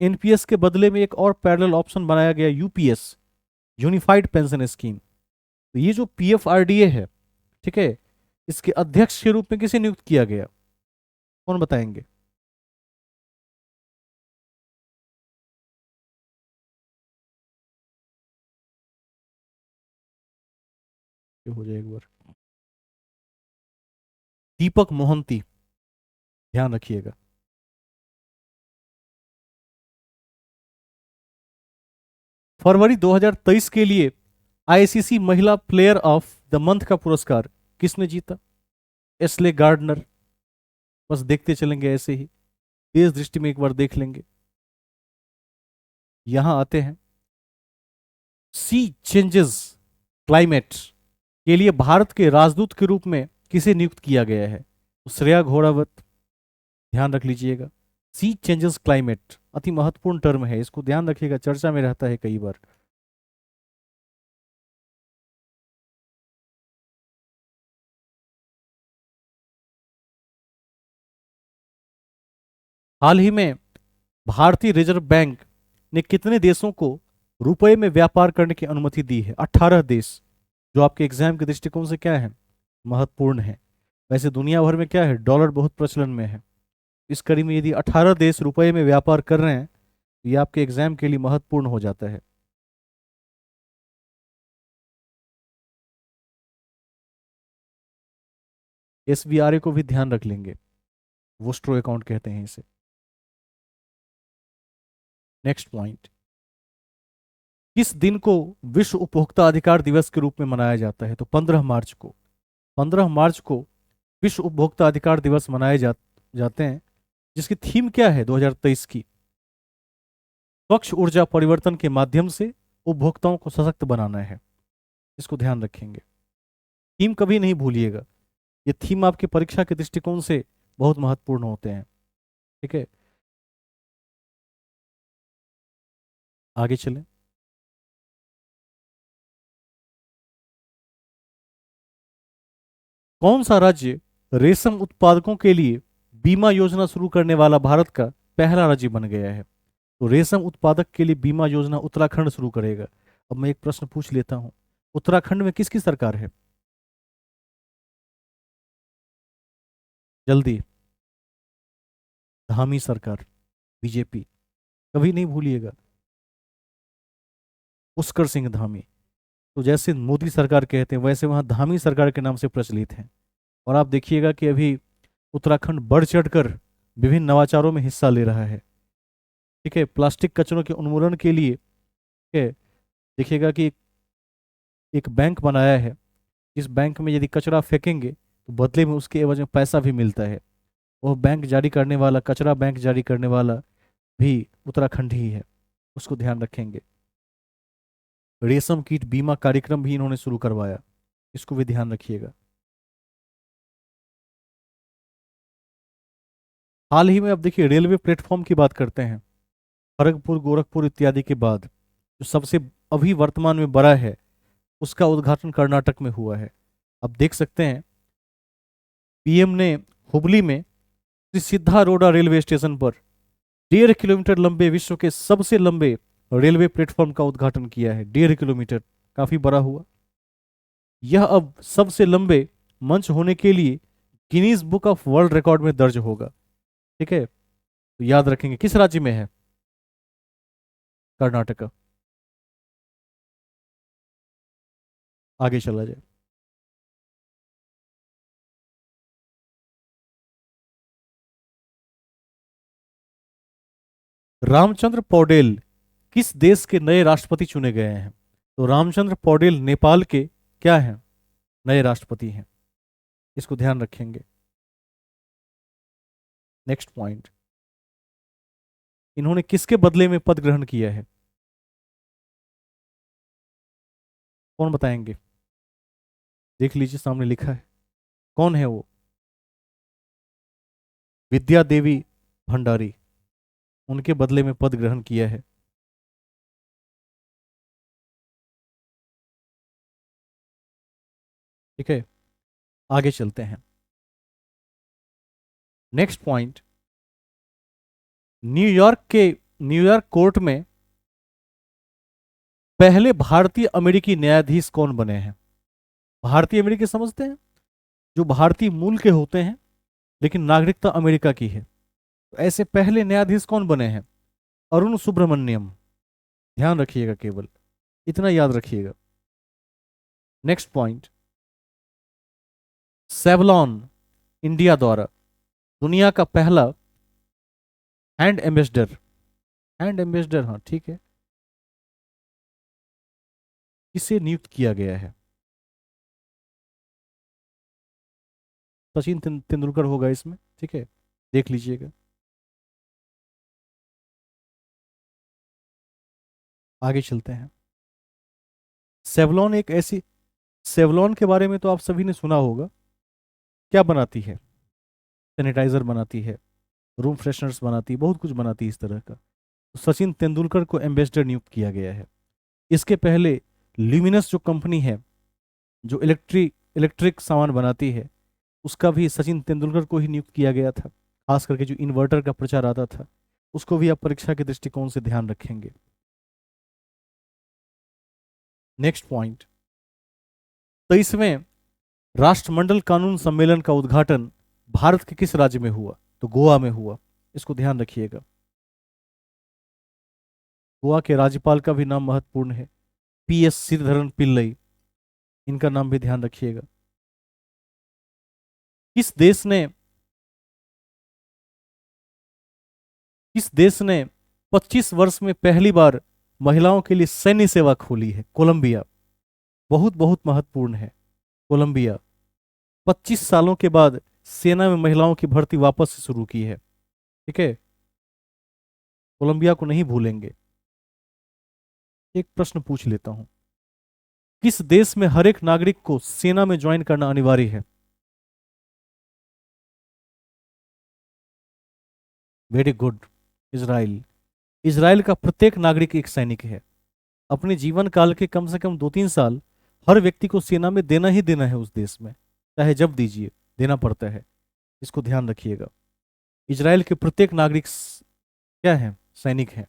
एनपीएस के बदले में एक और पैरेलल ऑप्शन बनाया गया, यूपीएस, यूनिफाइड पेंशन स्कीम। तो ये जो पीएफआरडीए है, ठीक है, इसके अध्यक्ष के रूप में किसे नियुक्त किया गया, कौन बताएंगे? नीचे हो जाए एक बार। दीपक मोहंती, ध्यान रखिएगा। फरवरी 2023 के लिए आईसीसी महिला प्लेयर ऑफ द मंथ का पुरस्कार किसने जीता? Ashleigh Gardner. बस देखते चलेंगे ऐसे ही, तेज दृष्टि में एक बार देख लेंगे। यहां आते हैं, सी चेंजेस क्लाइमेट के लिए भारत के राजदूत के रूप में किसे नियुक्त किया गया है? तो श्रेया घोड़ावत, ध्यान रख लीजिएगा। सी चेंजेस क्लाइमेट अति महत्वपूर्ण टर्म है, इसको ध्यान रखिएगा, चर्चा में रहता है कई बार। हाल ही में भारतीय रिजर्व बैंक ने कितने देशों को रुपए में व्यापार करने की अनुमति दी है? 18 देश, जो आपके एग्जाम के दृष्टिकोण से क्या है, महत्वपूर्ण है। वैसे दुनिया भर में क्या है, डॉलर बहुत प्रचलन में है। इस कड़ी में यदि 18 देश रुपए में व्यापार कर रहे हैं तो ये आपके एग्जाम के लिए महत्वपूर्ण हो जाता है। एसबीआरए को भी ध्यान रख लेंगे, वोस्ट्रो अकाउंट कहते हैं इसे। नेक्स्ट पॉइंट, किस दिन को विश्व उपभोक्ता अधिकार दिवस के रूप में मनाया जाता है? तो 15 मार्च को। 15 मार्च को विश्व उपभोक्ता अधिकार दिवस मनाए जाते हैं, जिसकी थीम क्या है 2023 की? स्वच्छ ऊर्जा परिवर्तन के माध्यम से उपभोक्ताओं को सशक्त बनाना है। इसको ध्यान रखेंगे, थीम कभी नहीं भूलिएगा। ये थीम आपकी परीक्षा के दृष्टिकोण से बहुत महत्वपूर्ण होते हैं। ठीक है, आगे चलें। कौन सा राज्य रेशम उत्पादकों के लिए बीमा योजना शुरू करने वाला भारत का पहला राज्य बन गया है? तो रेशम उत्पादक के लिए बीमा योजना उत्तराखंड शुरू करेगा। अब मैं एक प्रश्न पूछ लेता हूं, उत्तराखंड में किसकी सरकार है? जल्दी। धामी सरकार, बीजेपी, कभी नहीं भूलिएगा, पुष्कर सिंह धामी। तो जैसे मोदी सरकार कहते हैं वैसे वहां धामी सरकार के नाम से प्रचलित है। और आप देखिएगा कि अभी उत्तराखंड बढ़ चढ़कर विभिन्न नवाचारों में हिस्सा ले रहा है। ठीक है, प्लास्टिक कचरों के उन्मूलन के लिए, ठीक है, देखिएगा कि एक बैंक बनाया है। इस बैंक में यदि कचरा फेंकेंगे तो बदले में उसके एवज में पैसा भी मिलता है। वह बैंक जारी करने वाला, कचरा बैंक जारी करने वाला भी उत्तराखंड ही है, उसको ध्यान रखेंगे। रेशम कीट बीमा कार्यक्रम भी इन्होंने शुरू करवाया, इसको भी ध्यान रखिएगा। हाल ही में अब देखिए रेलवे प्लेटफॉर्म की बात करते हैं, खड़गपुर गोरखपुर इत्यादि के बाद जो सबसे अभी वर्तमान में बड़ा है उसका उद्घाटन कर्नाटक में हुआ है। अब देख सकते हैं पीएम ने हुबली में श्री सिद्धारोडा रेलवे स्टेशन पर 1.5 किलोमीटर लंबे विश्व के सबसे लंबे रेलवे प्लेटफॉर्म का उद्घाटन किया है। 1.5 किलोमीटर काफी बड़ा हुआ। यह अब सबसे लंबे मंच होने के लिए Guinness book of world record में दर्ज होगा। ठीक है, तो याद रखेंगे किस राज्य में है? कर्नाटक। आगे चला जाए। रामचंद्र पौडेल किस देश के नए राष्ट्रपति चुने गए हैं? तो रामचंद्र पौडेल नेपाल के क्या हैं, नए राष्ट्रपति हैं, इसको ध्यान रखेंगे। नेक्स्ट पॉइंट, इन्होंने किसके बदले में पद ग्रहण किया है? कौन बताएंगे? देख लीजिए सामने लिखा है, कौन है वो? विद्या देवी भंडारी, उनके बदले में पद ग्रहण किया है। ठीक है, आगे चलते हैं। नेक्स्ट पॉइंट, न्यूयॉर्क कोर्ट में पहले भारतीय अमेरिकी न्यायाधीश कौन बने हैं? भारतीय अमेरिकी समझते हैं, जो भारतीय मूल के होते हैं लेकिन नागरिकता अमेरिका की है। तो ऐसे पहले न्यायाधीश कौन बने हैं? अरुण सुब्रमण्यम, ध्यान रखिएगा, केवल इतना याद रखिएगा। नेक्स्ट पॉइंट, सेवलॉन इंडिया द्वारा दुनिया का पहला हैंड एम्बेसडर, हैंड एम्बेसडर, हाँ ठीक है, किसे नियुक्त किया गया है? सचिन तेंदुलकर होगा इसमें, ठीक है, देख लीजिएगा। आगे चलते हैं। सेवलॉन एक ऐसी, सेवलॉन के बारे में तो आप सभी ने सुना होगा। क्या बनाती है? सैनिटाइजर बनाती है, रूम फ्रेशनर्स बनाती है, बहुत कुछ बनाती है इस तरह का। तो सचिन तेंदुलकर को एम्बेसडर नियुक्त किया गया है। इसके पहले ल्यूमिनस जो कंपनी है, जो इलेक्ट्रिक इलेक्ट्रिक सामान बनाती है, उसका भी सचिन तेंदुलकर को ही नियुक्त किया गया था। खास करके जो इन्वर्टर का प्रचार आता था, उसको भी आप परीक्षा के दृष्टिकोण से ध्यान रखेंगे। नेक्स्ट पॉइंट, 23वें राष्ट्रमंडल कानून सम्मेलन का उद्घाटन भारत के किस राज्य में हुआ? तो गोवा में हुआ, इसको ध्यान रखिएगा। गोवा के राज्यपाल का भी नाम महत्वपूर्ण है, PS श्रीधरन पिल्लई, इनका नाम भी ध्यान रखिएगा। किस देश ने किस देश ने 25 वर्ष में पहली बार महिलाओं के लिए सैन्य सेवा खोली है? कोलंबिया, बहुत बहुत महत्वपूर्ण है, कोलंबिया। 25 सालों के बाद सेना में महिलाओं की भर्ती वापस से शुरू की है, ठीक है, कोलंबिया को नहीं भूलेंगे। एक प्रश्न पूछ लेता हूं, किस देश में हर एक नागरिक को सेना में ज्वाइन करना अनिवार्य है? Very good, Israel. इजराइल का प्रत्येक नागरिक एक सैनिक है। अपने जीवन काल के कम से कम 2-3 साल हर व्यक्ति को सेना में देना ही देना है उस देश में, चाहे जब दीजिए, देना पड़ता है, इसको ध्यान रखिएगा। इजराइल के प्रत्येक नागरिक क्या है? सैनिक है।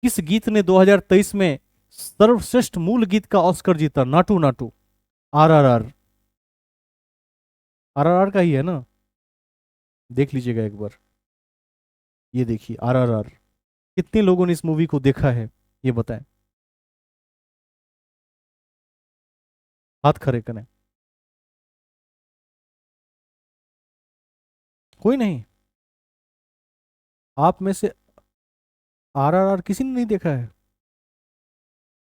किस गीत ने 2023 में सर्वश्रेष्ठ मूल गीत का ऑस्कर जीता? नाटू नाटू, RRR, RRR का ही है ना, देख लीजिएगा एक बार। ये देखिए RRR। कितने लोगों ने इस मूवी को देखा है, ये बताएं, हाथ खड़े करें। कोई नहीं? आप में से RRR किसी ने नहीं देखा है?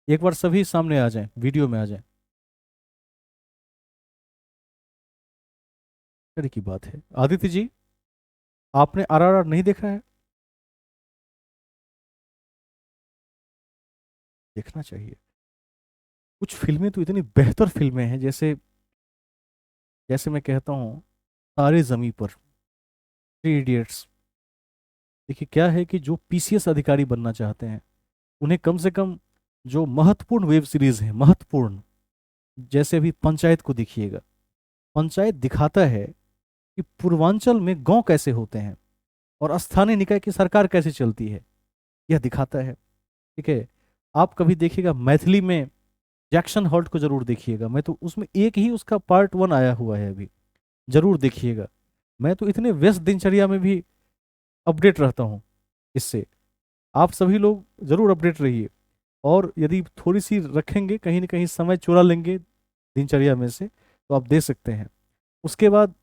एक बार सभी सामने आ जाएं, वीडियो में आ जाएं। तरह की बात है, आदित्य जी, आपने RRR नहीं देखा है? देखना चाहिए। कुछ फिल्में तो इतनी बेहतर फिल्में हैं, जैसे जैसे मैं कहता हूँ, तारे जमी पर, 3 इडियट्स। देखिए क्या है कि जो PCS अधिकारी बनना चाहते हैं, उन्हें कम से कम जो महत्वपूर्ण वेब सीरीज है, महत्वपूर्ण, जैसे अभी पंचायत को देखिएगा। पंचायत दिखाता है कि पूर्वांचल में गांव कैसे होते हैं और स्थानीय निकाय की सरकार कैसे चलती है, यह दिखाता है, ठीक है। आप कभी देखिएगा मैथिली में जैक्सन हॉल्ट को जरूर देखिएगा। मैं तो उसमें एक ही उसका पार्ट 1 आया हुआ है अभी, जरूर देखिएगा। मैं तो इतने व्यस्त दिनचर्या में भी अपडेट रहता हूँ इससे। आप सभी लोग जरूर अपडेट रहिए, और यदि थोड़ी सी रखेंगे, कहीं ना कहीं समय चुरा लेंगे दिनचर्या में से, तो आप दे सकते हैं। उसके बाद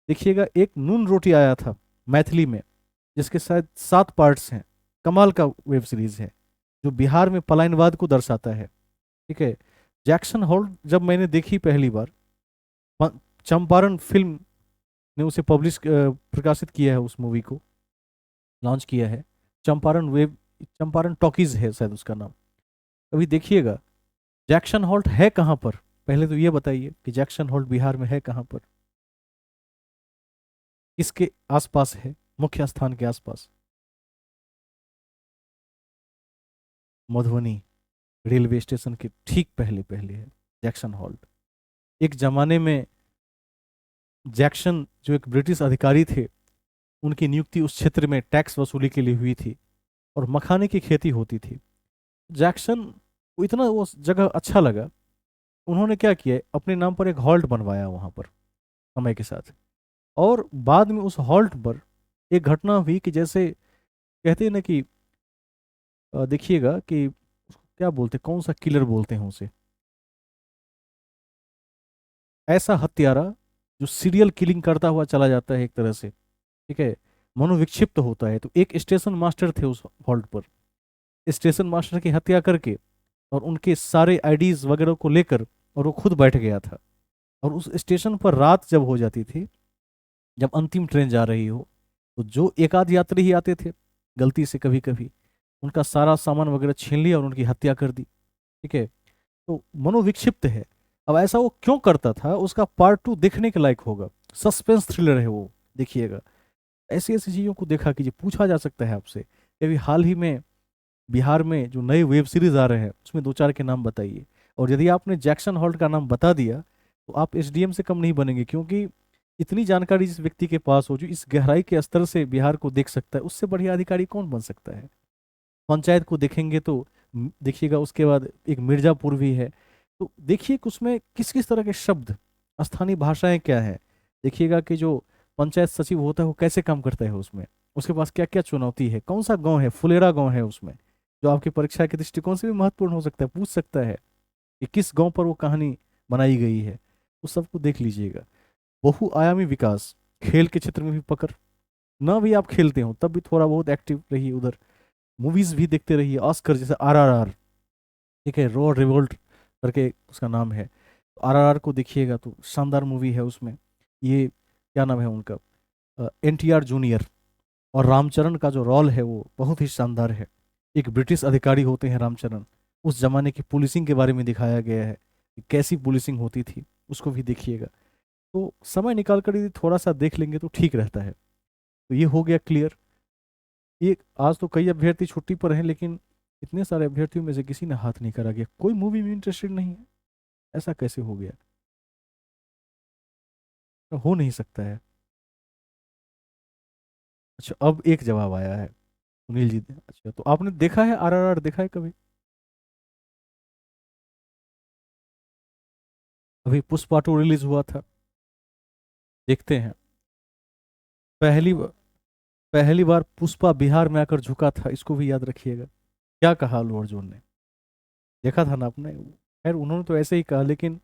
देखिएगा, एक नून रोटी आया था मैथिली में, जिसके शायद 7 पार्ट्स हैं। कमाल का वेब सीरीज है, जो बिहार में पलायनवाद को दर्शाता है, ठीक है। जैक्सन हॉल जब मैंने देखी पहली बार, चंपारण फिल्म ने उसे प्रकाशित किया है, उस मूवी को लॉन्च किया है। चंपारण टॉकीज है शायद उसका नाम, कभी देखिएगा। जैक्सन हॉल्ट है कहाँ पर? पहले तो ये बताइए कि जैक्सन हॉल्ट बिहार में है कहाँ पर, किसके आसपास है, मुख्य स्थान के आसपास? मधुबनी रेलवे स्टेशन के ठीक पहले पहले है जैक्सन हॉल्ट। एक जमाने में जैक्सन जो एक ब्रिटिश अधिकारी थे, उनकी नियुक्ति उस क्षेत्र में टैक्स वसूली के लिए हुई थी, और मखाने की खेती होती थी। जैक्सन को इतना वो जगह अच्छा लगा, उन्होंने क्या किया, अपने नाम पर एक हॉल्ट बनवाया वहां पर समय के साथ। और बाद में उस हॉल्ट पर एक घटना हुई कि जैसे कहते हैं ना कि देखिएगा कि उसको क्या बोलते, कौन सा किलर बोलते हैं उसे, ऐसा हत्यारा जो सीरियल किलिंग करता हुआ चला जाता है एक तरह से, ठीक है, मनोविक्षिप्त होता है। तो एक स्टेशन मास्टर थे उस हॉल्ट पर, स्टेशन मास्टर की हत्या करके और उनके सारे आईडीज वगैरह को लेकर, और वो खुद बैठ गया था। और उस स्टेशन पर रात जब हो जाती थी, जब अंतिम ट्रेन जा रही हो, तो जो एक आध यात्री ही आते थे गलती से कभी कभी, उनका सारा सामान वगैरह छीन लिया और उनकी हत्या कर दी। ठीक है, तो मनोविक्षिप्त है। अब ऐसा वो क्यों करता था, उसका पार्ट 2 देखने के लायक होगा। सस्पेंस थ्रिलर है वो, देखिएगा। ऐसी ऐसी चीज़ों को देखा कीजिए। पूछा जा सकता है आपसे कि अभी हाल ही में बिहार में जो नए वेब सीरीज आ रहे हैं उसमें दो चार के नाम बताइए। और यदि आपने जैक्सन हॉल्ट का नाम बता दिया तो आप एसडीएम से कम नहीं बनेंगे, क्योंकि इतनी जानकारी जिस व्यक्ति के पास हो, जो इस गहराई के स्तर से बिहार को देख सकता है, उससे बढ़िया अधिकारी कौन बन सकता है। पंचायत को देखेंगे तो देखिएगा, उसके बाद एक मिर्जापुर भी है। तो देखिए कि उसमें किस किस तरह के शब्द, स्थानीय भाषाएं क्या है। देखिएगा कि जो पंचायत सचिव होता है वो कैसे काम करता है उसमें, उसके पास क्या क्या चुनौती है, कौन सा गांव है, फुलेरा गांव है उसमें, जो आपकी परीक्षा के दृष्टिकोण से भी महत्वपूर्ण हो सकता है, पूछ सकता है कि किस गांव पर वो कहानी बनाई गई है। उस सबको देख लीजिएगा। बहुआयामी विकास, खेल के क्षेत्र में भी पकड़, ना भी आप खेलते हो तब भी थोड़ा बहुत एक्टिव रहिए उधर। मूवीज भी देखते रहिए, ऑस्कर जैसे आरआरआर, ठीक है, रॉ रिवोल्ट करके उसका नाम है। आरआरआर को देखिएगा तो शानदार मूवी है उसमें। ये क्या नाम है उनका, एनटीआर जूनियर, और रामचरण का जो रोल है वो बहुत ही शानदार है। एक ब्रिटिश अधिकारी होते हैं रामचरण। उस जमाने की पुलिसिंग के बारे में दिखाया गया है कि कैसी पुलिसिंग होती थी, उसको भी देखिएगा। तो समय निकाल कर यदि थोड़ा सा देख लेंगे तो ठीक रहता है। तो ये हो गया क्लियर। ये आज तो कई अभ्यर्थी छुट्टी पर हैं, लेकिन इतने सारे अभ्यर्थियों में से किसी ने हाथ नहीं करा गया, कोई मूवी में इंटरेस्टेड नहीं है। ऐसा कैसे हो गया, तो हो नहीं सकता है। अच्छा, अब एक जवाब आया है सुनील जी ने। अच्छा, तो आपने देखा है आरआरआर, देखा है कभी? अभी पुष्पा 2 रिलीज हुआ था, देखते हैं। पहली पहली बार पुष्पा बिहार में आकर झुका था, इसको भी याद रखिएगा। क्या कहा अल्लू अर्जुन ने, देखा था ना आपने? खैर उन्होंने तो ऐसे ही कहा, लेकिन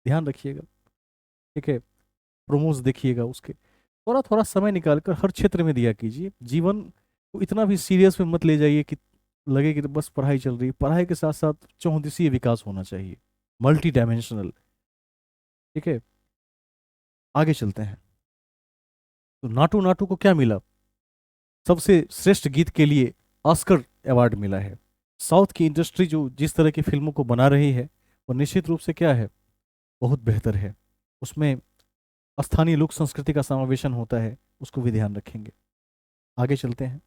ध्यान रखिएगा। ठीक है, प्रोमोज देखिएगा उसके। थोड़ा थोड़ा समय निकाल कर हर क्षेत्र में दिया कीजिए। जीवन को इतना भी सीरियस में मत ले जाइए कि लगे कि बस पढ़ाई चल रही है। पढ़ाई के साथ साथ चौहदिशीय विकास होना चाहिए, मल्टी डायमेंशनल। ठीक है, आगे चलते हैं। तो नाटू नाटू को क्या मिला? सबसे श्रेष्ठ गीत के लिए ऑस्कर अवार्ड मिला है। साउथ की इंडस्ट्री जो जिस तरह की फिल्मों को बना रही है, वो निश्चित रूप से क्या है, बहुत बेहतर है। उसमें स्थानीय लोक संस्कृति का समावेशन होता है, उसको भी ध्यान रखेंगे। आगे चलते हैं।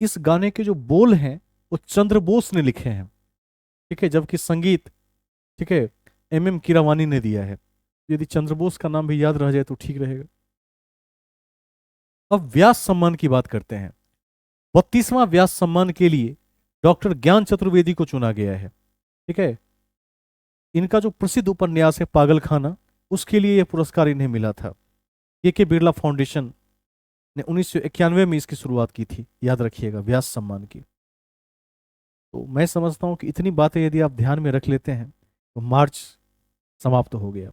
इस गाने के जो बोल हैं वो चंद्र बोस ने लिखे हैं, ठीक है, जबकि संगीत, ठीक है, एम कीरावानी ने दिया है। यदि चंद्र बोस का नाम भी याद रह जाए तो ठीक रहेगा। अब व्यास सम्मान की बात करते हैं। 32वां व्यास सम्मान के लिए डॉक्टर ज्ञान चतुर्वेदी को चुना गया है। ठीक है, इनका जो प्रसिद्ध उपन्यास है पागलखाना, उसके लिए यह पुरस्कार इन्हें मिला था। के बिरला फाउंडेशन ने 1991 में इसकी शुरुआत की थी, याद रखिएगा, व्यास सम्मान की। तो मैं समझता हूँ कि इतनी बातें यदि आप ध्यान में रख लेते हैं तो मार्च समाप्त हो गया।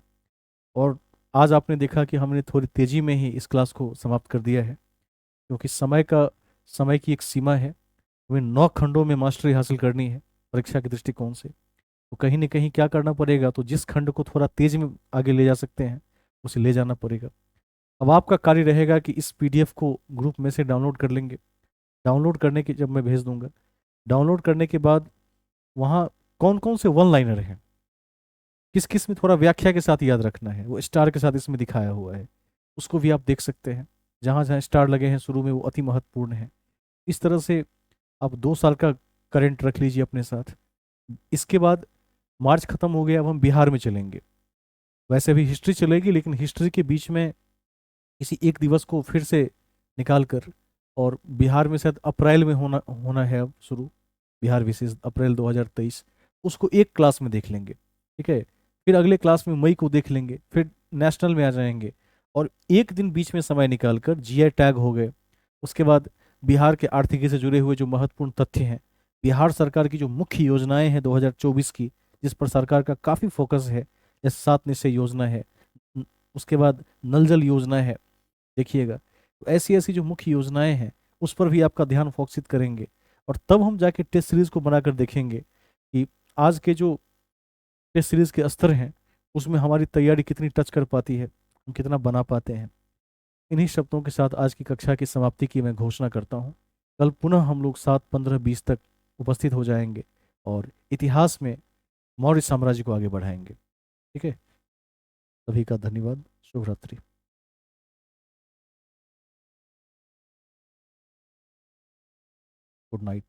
और आज आपने देखा कि हमने थोड़ी तेजी में ही इस क्लास को समाप्त कर दिया है, क्योंकि समय की एक सीमा है। हमें 9 खंडों में मास्टरी हासिल करनी है परीक्षा के दृष्टिकोण से। तो कहीं ना कहीं क्या करना पड़ेगा, तो जिस खंड को थोड़ा तेज में आगे ले जा सकते हैं उसे ले जाना पड़ेगा। अब आपका कार्य रहेगा कि इस पीडीएफ को ग्रुप में से डाउनलोड कर लेंगे। डाउनलोड करने के जब मैं भेज दूंगा, डाउनलोड करने के बाद वहाँ कौन कौन से वन लाइनर हैं, किस किस में थोड़ा व्याख्या के साथ याद रखना है, वो स्टार के साथ इसमें दिखाया हुआ है, उसको भी आप देख सकते हैं। जहाँ जहाँ स्टार लगे हैं शुरू में वो अति महत्वपूर्ण है। इस तरह से आप 2 साल का करंट रख लीजिए अपने साथ। इसके बाद मार्च खत्म हो गया, अब हम बिहार में चलेंगे। वैसे भी हिस्ट्री चलेगी, लेकिन हिस्ट्री के बीच में किसी एक दिवस को फिर से निकाल कर, और बिहार में शायद अप्रैल में होना होना है अब शुरू, बिहार विशेष अप्रैल 2023, उसको एक क्लास में देख लेंगे। ठीक है, फिर अगले क्लास में मई को देख लेंगे, फिर नेशनल में आ जाएंगे। और एक दिन बीच में समय निकाल कर जीआई टैग हो गए, उसके बाद बिहार के आर्थिकी से जुड़े हुए जो महत्वपूर्ण तथ्य हैं, बिहार सरकार की जो मुख्य योजनाएं हैं 2024 की, जिस पर सरकार का काफ़ी फोकस है, जैसे 7 निश्चय योजना है, न- उसके बाद नल जल योजना है, देखिएगा। तो ऐसी ऐसी जो मुख्य योजनाएं हैं उस पर भी आपका ध्यान फोकसित करेंगे, और तब हम जाके टेस्ट सीरीज को बनाकर देखेंगे कि आज के जो टेस्ट सीरीज के स्तर हैं उसमें हमारी तैयारी कितनी टच कर पाती है, हम कितना बना पाते हैं। इन्हीं शब्दों के साथ आज की कक्षा की समाप्ति की मैं घोषणा करता हूँ। कल पुनः हम लोग 7, 15, 20 तक उपस्थित हो जाएंगे और इतिहास में मौर्य साम्राज्य को आगे बढ़ाएंगे। ठीक है, सभी का धन्यवाद। शुभ रात्रि। Good night.